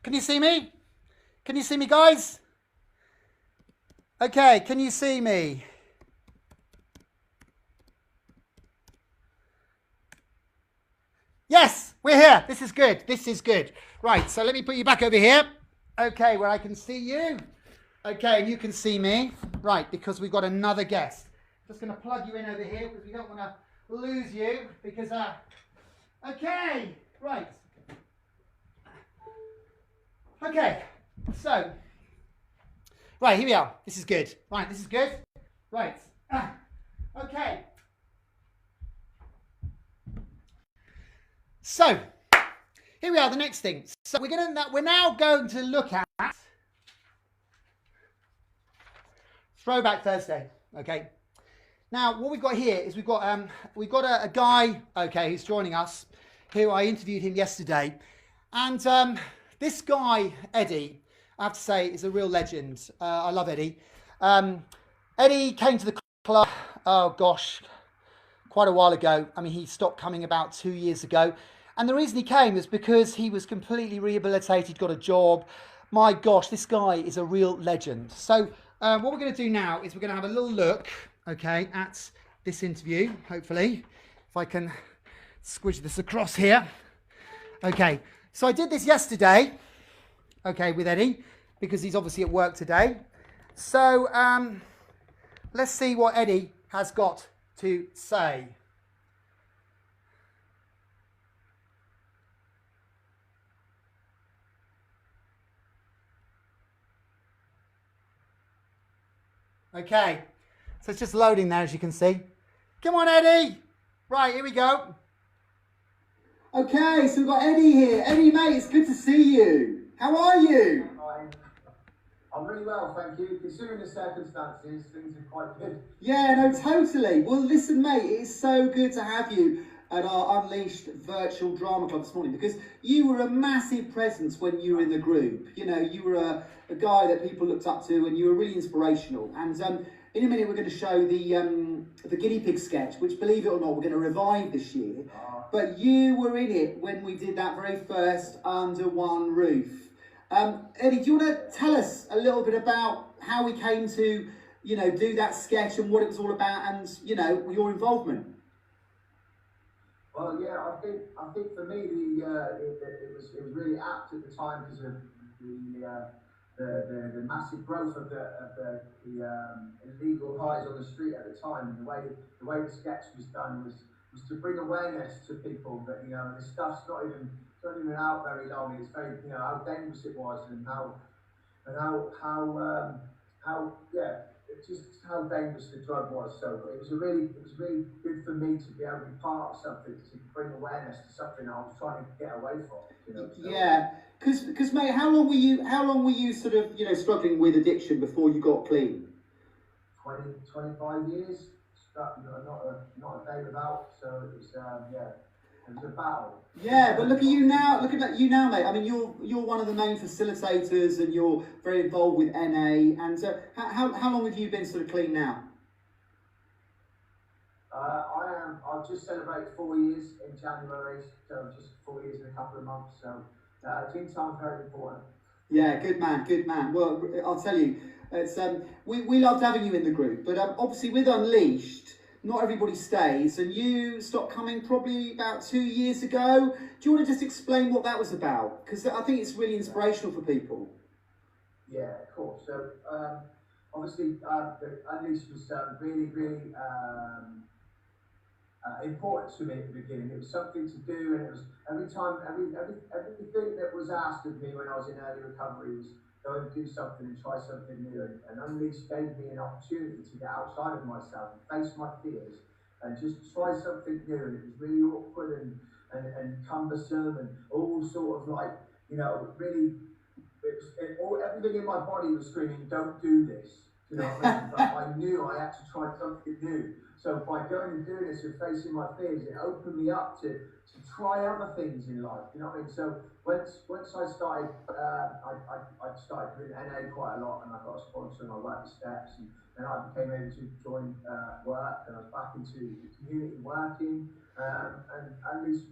Can you see me? Can you see me, guys? Okay, can you see me? Yes, we're here. This is good. This is good. Right, so let me put you back over here. Okay, where I can see you. Okay, and you can see me. Right, because we've got another guest. Just going to plug you in over here because we don't want to lose you. Because, okay, right. Okay, so, right, here we are. This is good. Right, this is good. Right. Okay. So, here we are, the next thing. So we're now going to look at Throwback Thursday. Okay. Now, what we've got here is we've got a guy, okay, who's joining us, who I interviewed him yesterday, and this guy, Eddie, I have to say, is a real legend. I love Eddie. Eddie came to the club, oh gosh, quite a while ago. I mean, he stopped coming about 2 years ago. And the reason he came is because he was completely rehabilitated, got a job. My gosh, this guy is a real legend. So what we're going to do now is we're going to have a little look, okay, at this interview, hopefully. If I can squish this across here. Okay, so I did this yesterday, okay, with Eddie, because he's obviously at work today. So let's see what Eddie has got to say. Okay, so it's just loading there, as you can see. Come on, Eddie. Right, here we go. Okay, so we've got Eddie here. Eddie, mate, it's good to see you. How are you? Hi. I'm really well, thank you. Considering the circumstances, things are quite good. Yeah, no, totally. Well, listen, mate, it is so good to have you at our Unleashed Virtual Drama Club this morning, because you were a massive presence when you were in the group. You know, you were a guy that people looked up to, and you were really inspirational. And in a minute, we're going to show the guinea pig sketch, which, believe it or not, we're going to revive this year. But you were in it when we did that very first Under One Roof. Eddie, do you want to tell us a little bit about how we came to, you know, do that sketch and what it was all about, and, you know, your involvement? Well, yeah, I think for me it was really apt at the time because of the massive growth of the illegal highs on the street at the time, and the way the sketch was done was to bring awareness to people that, you know, this stuff's not even out very long. It's very, you know, how dangerous it was, and how just how dangerous the drug was. So it was really good for me to be able to be part of something, to bring awareness to something I was trying to get away from. You know, so. Yeah, because mate, how long were you sort of, you know, struggling with addiction before you got clean? 25 years. Not a day without. So it was it was a battle. Yeah, but look at you now. Look at you now, mate. I mean, you're one of the main facilitators, and you're very involved with NA. And how long have you been sort of clean now? I've just celebrated 4 years in January, so just 4 years in a couple of months. So clean time's very important. Yeah, good man, good man. Well, I'll tell you, it's we loved having you in the group, but obviously with Unleashed, not everybody stays, and you stopped coming probably about 2 years ago. Do you want to just explain what that was about? Because I think it's really inspirational for people. Yeah, of course. So obviously, the Unleashed was really important to me at the beginning. It was something to do, and it was everything that was asked of me when I was in early recovery was go and do something and try something new. And Unleashed gave me an opportunity to get outside of myself and face my fears and just try something new. And it was really awkward and cumbersome and all sort of like, you know, really, everything in my body was screaming, don't do this. You know what I mean? But I knew I had to try something new. So by going and doing this and facing my fears, it opened me up to try other things in life. You know what I mean? So once I started, I started doing NA quite a lot, and I got a sponsor and I worked the steps, and then I became able to join work, and I was back into the community working, and at least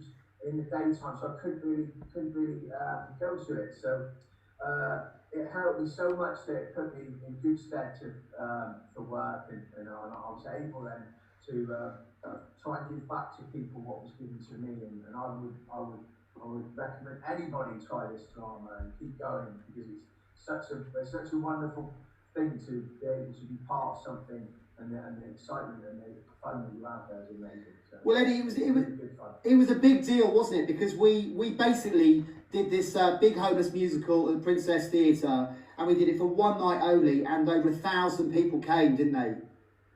in the daytime, so I couldn't really go to it. So it helped me so much that it put me in good stead to for work, and I was able then to try and give back to people what was given to me, and I would recommend anybody try this drama and keep going, because it's such a wonderful thing to be able to be part of something, and the excitement and the fun that you have there is amazing. So well, Eddie, it was a big deal, wasn't it? Because we basically did this big homeless musical at the Princess Theatre, and we did it for one night only, and over 1,000 people came, didn't they?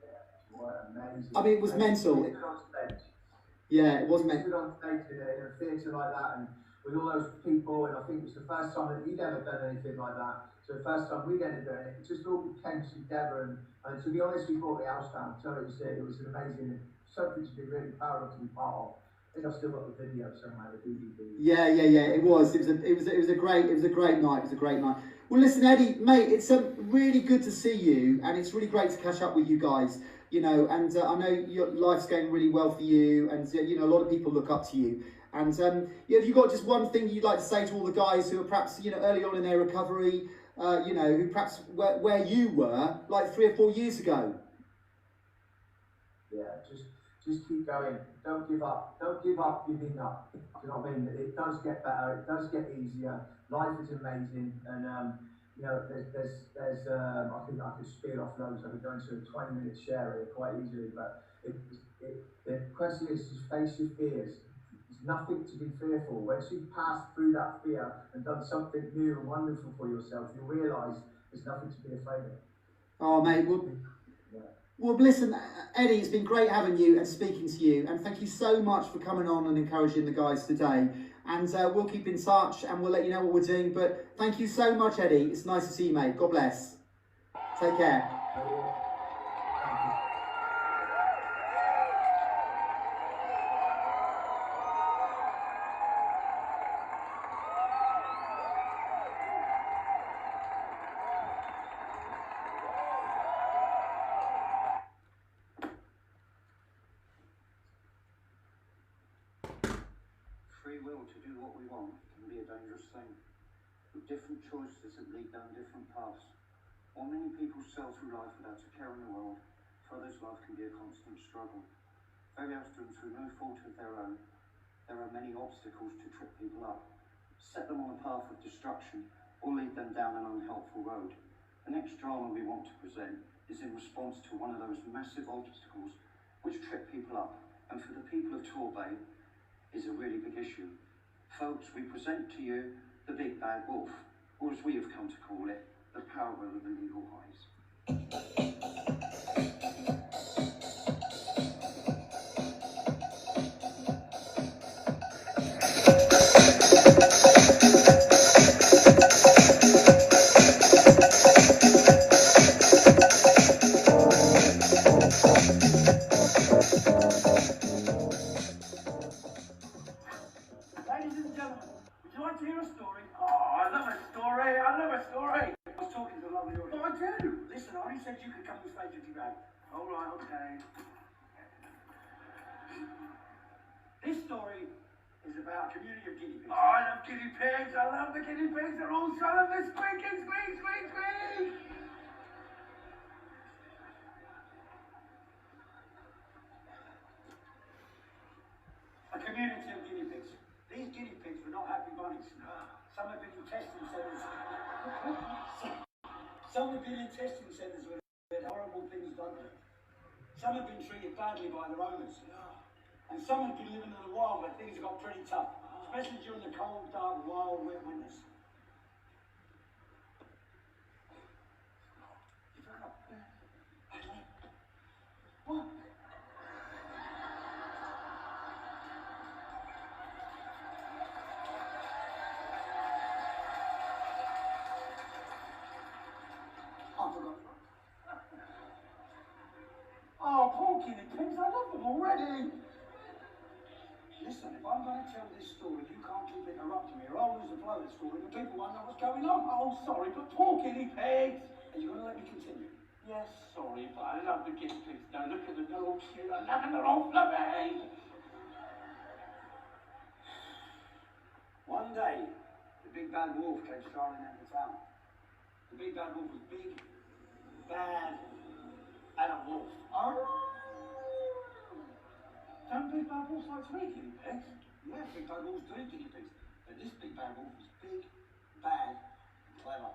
Yeah, what amazing. I mean, it was mental. Yeah, it was mental. On stage in a theatre like that, and with all those people, and I think it was the first time that he'd ever done anything like that. So the first time we'd ever done it, it just all came together, and to be honest, we brought the house down. So it was an amazing, something to be really proud of, to be part of. I think I've still got the video somewhere, the DVD. Yeah. It was a great night. It was a great night. Well, listen, Eddie, mate, it's really good to see you, and it's really great to catch up with you guys. You know, and I know your life's going really well for you, and you know, a lot of people look up to you. And yeah, have you got just one thing you'd like to say to all the guys who are perhaps, you know, early on in their recovery, you know, who perhaps where you were like 3 or 4 years ago? Yeah, just keep going. Don't give up. Don't give up giving up. Do you know what I mean? It does get better. It does get easier. Life is amazing, and you know, there's I think I could speed off loads. I could go into a 20-minute share here quite easily, but the question is just face your fears. There's nothing to be fearful. Once you've passed through that fear and done something new and wonderful for yourself, you realise there's nothing to be afraid of. Oh, mate, well, listen, Eddie, it's been great having you and speaking to you, and thank you so much for coming on and encouraging the guys today. And we'll keep in touch, and we'll let you know what we're doing. But thank you so much, Eddie. It's nice to see you, mate. God bless. Take care. Free will to do what we want can be a dangerous thing, with different choices that lead down different paths. While many people sail through life without a care in the world, for others life can be a constant struggle. Very often, through no fault of their own, there are many obstacles to trip people up, set them on a path of destruction, or lead them down an unhelpful road. The next drama we want to present is in response to one of those massive obstacles which trip people up, and for the people of Torbay, is a really big issue. Folks, we present to you the Big Bad Wolf, or as we have come to call it, the power of the legal eyes. This story is about a community of guinea pigs. Oh, I love guinea pigs. I love the guinea pigs. They're all so lovely. Squeaking, squeak, squeak, squeak. A community of guinea pigs. These guinea pigs were not happy bunnies. Some have been in testing centres. Some have been in testing centres where they had horrible things done to them. Some have been treated badly by their owners. And some have been living in the wild where things got pretty tough, especially during the cold, dark, wild, wet winters. What? I forgot. Oh, poor guinea pigs, I love them already. Listen, if I'm going to tell this story, you can't keep interrupting me, or I'll lose the flow of the story, and people won't know what's going on. Oh, sorry, but poor guinea pigs. Are you going to let me continue? Yes, sorry, but I love the guinea pigs. Now look at them, they're all cute. I love them, they're all fluffy. One day, the big bad wolf came strolling into town. The big bad wolf was big, bad, and a wolf. Don't big bad wolves like to eat guinea pigs? Yeah, big bad wolves do eat guinea pigs. But this big bad wolf was big, bad, and clever.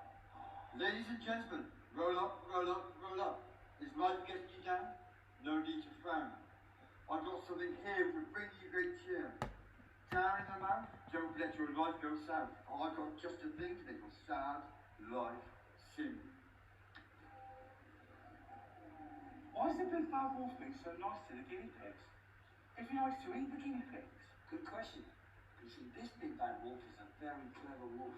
Ladies and gentlemen, roll up, roll up, roll up. Is life getting you down? No need to frown. I've got something here to bring you great cheer. Down in the mouth, don't let your life go south. I've got just a thing to make your sad life sing. Why is the big bad wolf being so nice to the guinea pigs? If he likes to eat the guinea pigs? Good question. You see, this big bad wolf is a very clever wolf.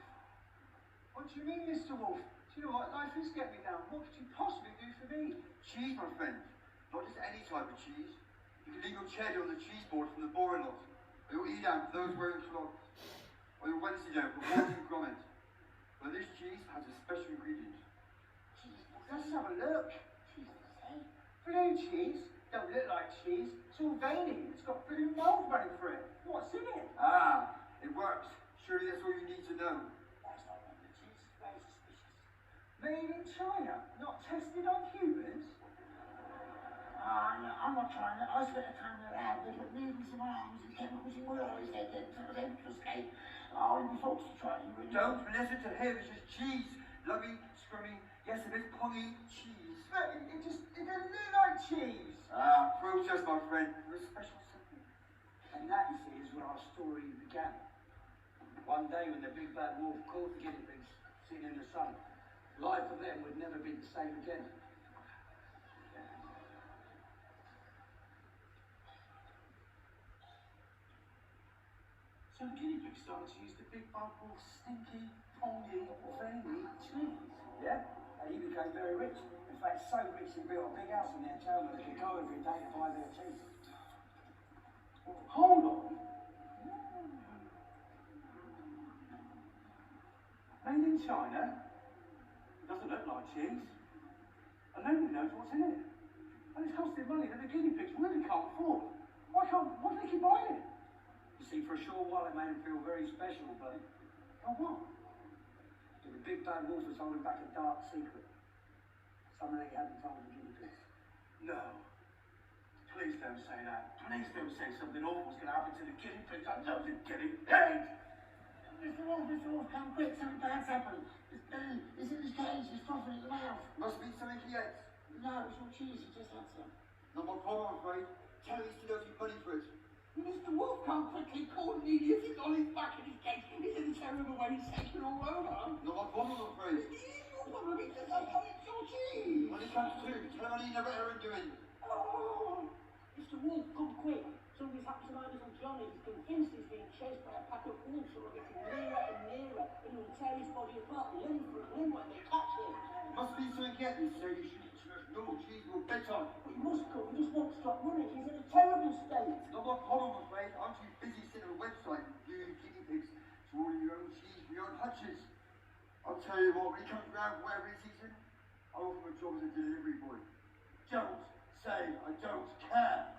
What do you mean, Mr. Wolf? Do you know what? Life is getting me down. What could you possibly do for me? Cheese, my friend. Not just any type of cheese. You can leave your cheddar on the cheese board from the boring lot. Or your Edam for those wearing clogs. Or your Wednesday down for wanting grommet. But this cheese has a special ingredient. Cheese? Let's have a look. Cheese, blue cheese? Don't look like cheese. It's all veiny. It's got blue mold running through it. What's in it? Ah, it works. Surely that's all you need to know. That's not what the cheese is very suspicious. Made in China? Not tested on humans? No, I'm not trying it. I spent a time in the lab. They put needles in my arms and chemicals in my eyes. They did to escape. I wouldn't be forced to try it. Don't listen to him. It's just cheese. Lovey, scrummy, yes, a bit pongy cheese. But it doesn't look like cheese. Ah, process, my friend. You're a special something. And that, you see, is where our story began. One day when the big bad wolf caught the guinea pigs sitting in the sun, life for them would never be the same again. So the guinea pigs started to use the big bad wolf's stinky, pongy, veiny cheese. Yeah? And he became very rich. In fact, so rich he built a big house in their town where they could go every day to buy their cheese. Hold on. Made in China. Doesn't look like cheese. And nobody knows what's in it. And it's costing money that the guinea pigs really can't afford. Why do they keep buying it? You see, for a short while it made them feel very special, but what? The big bad wolf was holding back a dark secret. Something he hadn't told the guinea pigs. No. Please don't say that. Please don't say something awful's going to happen to the guinea pigs. I know the guinea pigs! Mr. Wolf, come quick, something bad's happened. He's in his cage, he's frothing at the mouth. Must be something he ate. No, it's your cheese, he just had some. Not my problem, I'm afraid. Tell him he's still owes you money for it. Mr. Wolf, come quickly, call an idiot. He's on his back in his cage. He's in a terrible way, he's shaking all over. Not my problem, I'm afraid. It is your problem, it's just like it's your cheese. When it comes to, tell him I need never ever doing. Oh, Mr. Wolf, come quick. Somebody's happened to my little Johnny. He's convinced he's being chased by a pack of wolves who are getting nearer and nearer and will tear his body apart limb for limb when they catch him. Must be something yet, they say you shouldn't smash no cheese or bet on. But he must go, he just won't stop running. He's in a terrible state. Not my problem, I'm afraid. I'm too busy sitting on a website and viewing guinea pigs to order your own cheese for your own hutches. I'll tell you what, when he comes round for every season, I'll offer him a job as a delivery boy. Don't say I don't care.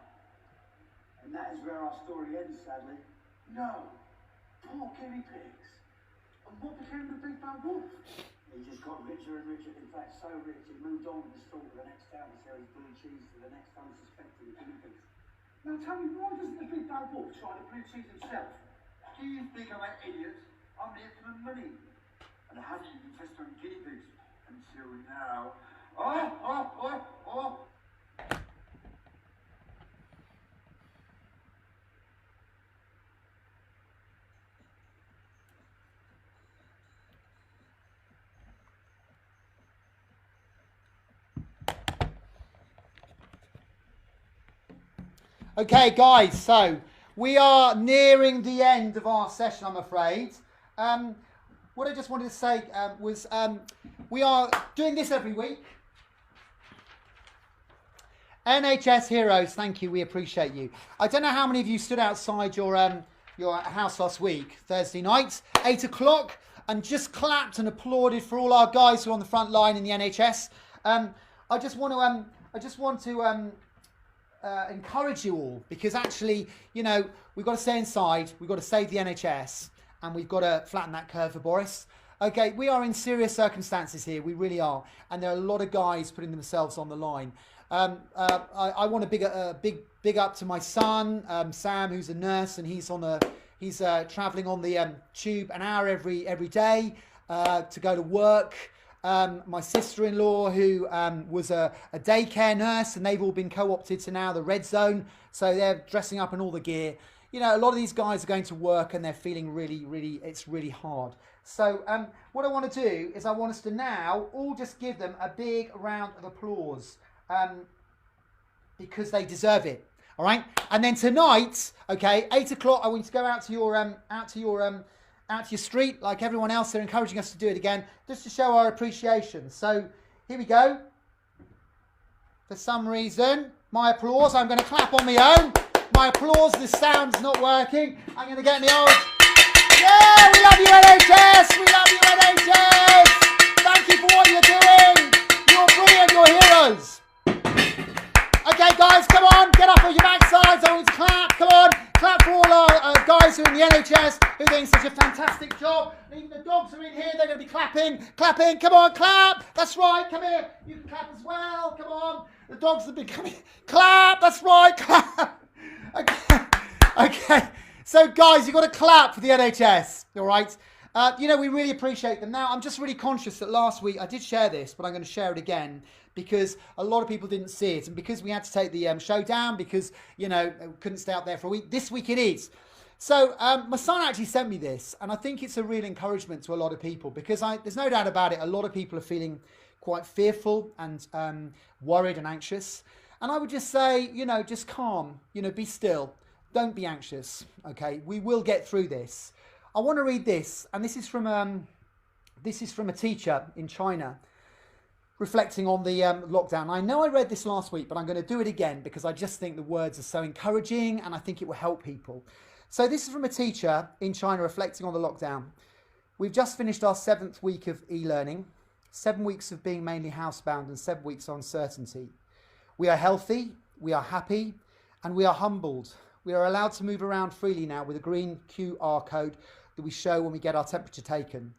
And that is where our story ends, sadly. No. Poor guinea pigs. And what became of the big bad wolf? He just got richer and richer. In fact, so rich, he moved on with the store to the next town to sell his blue cheese to the next unsuspecting guinea pigs. Now tell me, why doesn't the big bad wolf try the blue cheese himself? Do you think I'm an idiot? I'm here for the money. And I haven't even tested on guinea pigs until now. Oh! Okay, guys, so we are nearing the end of our session, I'm afraid. What I just wanted to say was we are doing this every week. NHS Heroes, thank you, we appreciate you. I don't know how many of you stood outside your house last week, Thursday night, 8 o'clock, and just clapped and applauded for all our guys who are on the front line in the NHS. I just want to encourage you all, because actually, you know, we've got to stay inside, we've got to save the NHS, and we've got to flatten that curve for Boris. Okay, we are in serious circumstances here. We really are. And there are a lot of guys putting themselves on the line. I want a big up to my son, Sam, who's a nurse, and he's traveling on the tube an hour every day to go to work. My sister-in-law, who was a daycare nurse, and they've all been co-opted to now the red zone. So they're dressing up in all the gear. You know, a lot of these guys are going to work and they're feeling it's really hard. So what I want to do is I want us to now all just give them a big round of applause because they deserve it. All right. And then tonight, okay, 8 o'clock, I want you to go out to your street like everyone else. They're encouraging us to do it again just to show our appreciation. So here we go. For some reason, my applause, I'm going to clap on my own. My applause, the sound's not working. I'm going to get me old. Yeah, we love you, NHS. We love you, NHS. Thank you for what you're doing. You're brilliant. You're heroes. Okay, guys, come on. Get up on your backsides. I want you to clap. Come on. Clap for all our guys who are in the NHS who are doing such a fantastic job. And even the dogs are in here. They're going to be clapping. Clapping. Come on, clap. That's right. Come here. You can clap as well. Come on. The dogs have been coming. Clap. That's right. Clap. Okay. Okay. So, guys, you've got to clap for the NHS, all right? You know, we really appreciate them. Now, I'm just really conscious that last week I did share this, but I'm going to share it again because a lot of people didn't see it. And because we had to take the show down because, you know, couldn't stay out there for a week. This week it is. So, my son actually sent me this, and I think it's a real encouragement to a lot of people because there's no doubt about it, a lot of people are feeling quite fearful and worried and anxious. And I would just say, you know, just calm, you know, be still. Don't be anxious, okay? We will get through this. I want to read this, and this is from a teacher in China reflecting on the lockdown. I know I read this last week, but I'm going to do it again because I just think the words are so encouraging and I think it will help people. So this is from a teacher in China reflecting on the lockdown. We've just finished our 7th week of e-learning, 7 weeks of being mainly housebound and 7 weeks of uncertainty. We are healthy, we are happy, and we are humbled. We are allowed to move around freely now with a green QR code that we show when we get our temperature taken.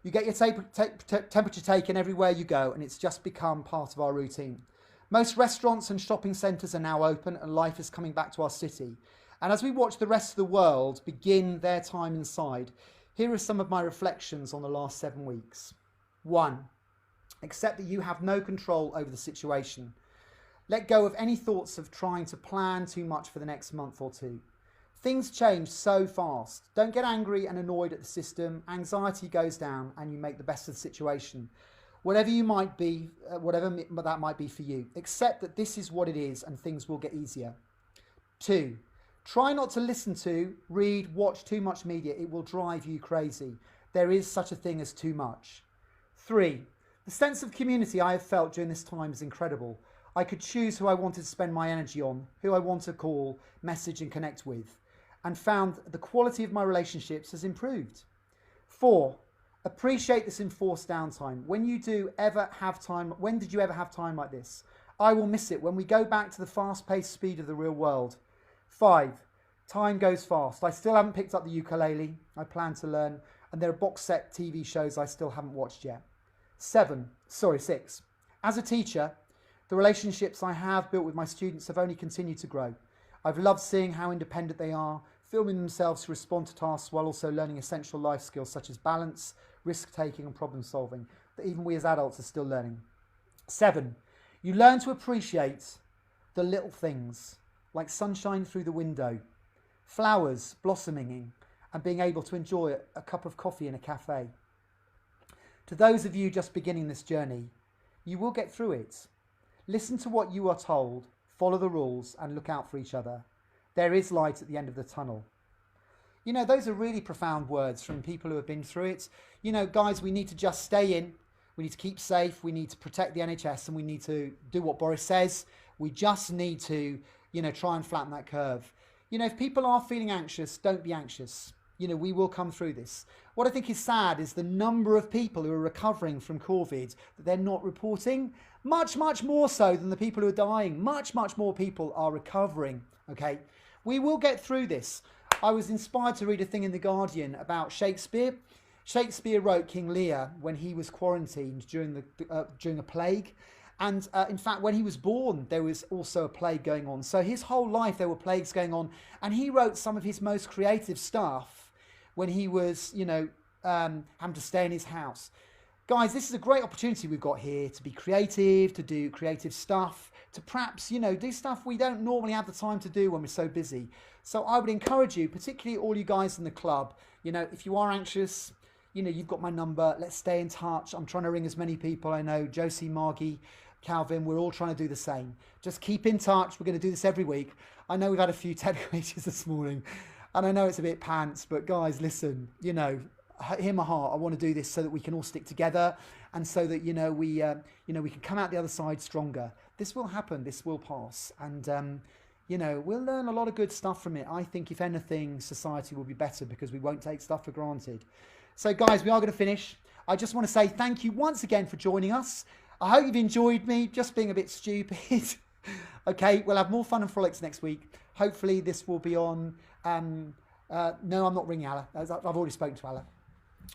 You get your temperature taken everywhere you go, and it's just become part of our routine. Most restaurants and shopping centres are now open and life is coming back to our city. And as we watch the rest of the world begin their time inside, here are some of my reflections on the last 7 weeks. 1. Accept that you have no control over the situation. Let go of any thoughts of trying to plan too much for the next month or two. Things change so fast. Don't get angry and annoyed at the system. Anxiety goes down and you make the best of the situation. Whatever you might be, whatever that might be for you, accept that this is what it is and things will get easier. 2. Try not to listen to, read, watch too much media. It will drive you crazy. There is such a thing as too much. 3. The sense of community I have felt during this time is incredible. I could choose who I wanted to spend my energy on, who I want to call, message and connect with, and found the quality of my relationships has improved. 4, appreciate this enforced downtime. When did you ever have time like this? I will miss it when we go back to the fast-paced speed of the real world. 5, time goes fast. I still haven't picked up the ukulele. I plan to learn, and there are box set TV shows I still haven't watched yet. 6, as a teacher, the relationships I have built with my students have only continued to grow. I've loved seeing how independent they are, filming themselves to respond to tasks while also learning essential life skills such as balance, risk-taking and problem-solving that even we as adults are still learning. 7, you learn to appreciate the little things like sunshine through the window, flowers blossoming and being able to enjoy a cup of coffee in a cafe. To those of you just beginning this journey, you will get through it. Listen to what you are told, follow the rules and look out for each other. There is light at the end of the tunnel. You know, those are really profound words from people who have been through it. You know, guys, we need to just stay in. We need to keep safe. We need to protect the NHS and we need to do what Boris says. We just need to, you know, try and flatten that curve. You know, if people are feeling anxious, don't be anxious. You know, we will come through this. What I think is sad is the number of people who are recovering from COVID that they're not reporting. Much, much more so than the people who are dying. Much, much more people are recovering, okay? We will get through this. I was inspired to read a thing in The Guardian about Shakespeare. Shakespeare wrote King Lear when he was quarantined during a plague. And in fact, when he was born, there was also a plague going on. So his whole life, there were plagues going on. And he wrote some of his most creative stuff when he was, you know, having to stay in his house. Guys, this is a great opportunity we've got here to be creative, to do creative stuff, to perhaps, you know, do stuff we don't normally have the time to do when we're so busy. So I would encourage you, particularly all you guys in the club, you know, if you are anxious, you know, you've got my number. Let's stay in touch. I'm trying to ring as many people I know. Josie, Margie, Calvin, we're all trying to do the same. Just keep in touch. We're going to do this every week. I know we've had a few technical issues this morning, and I know it's a bit pants, but guys, listen, you know, hear my heart. I want to do this so that we can all stick together, and so that, you know, we can come out the other side stronger. This will happen. This will pass, and you know, we'll learn a lot of good stuff from it. I think, if anything, society will be better because we won't take stuff for granted. So, guys, we are going to finish. I just want to say thank you once again for joining us. I hope you've enjoyed me just being a bit stupid. Okay, we'll have more fun and frolics next week. Hopefully, this will be on. No, I'm not ringing Allah. I've already spoken to Allah.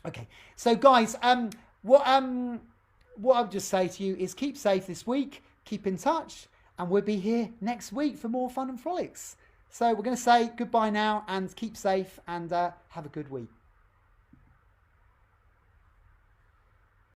Okay, so guys, what I'll just say to you is keep safe this week, keep in touch, and we'll be here next week for more fun and frolics. So we're going to say goodbye now and keep safe and have a good week.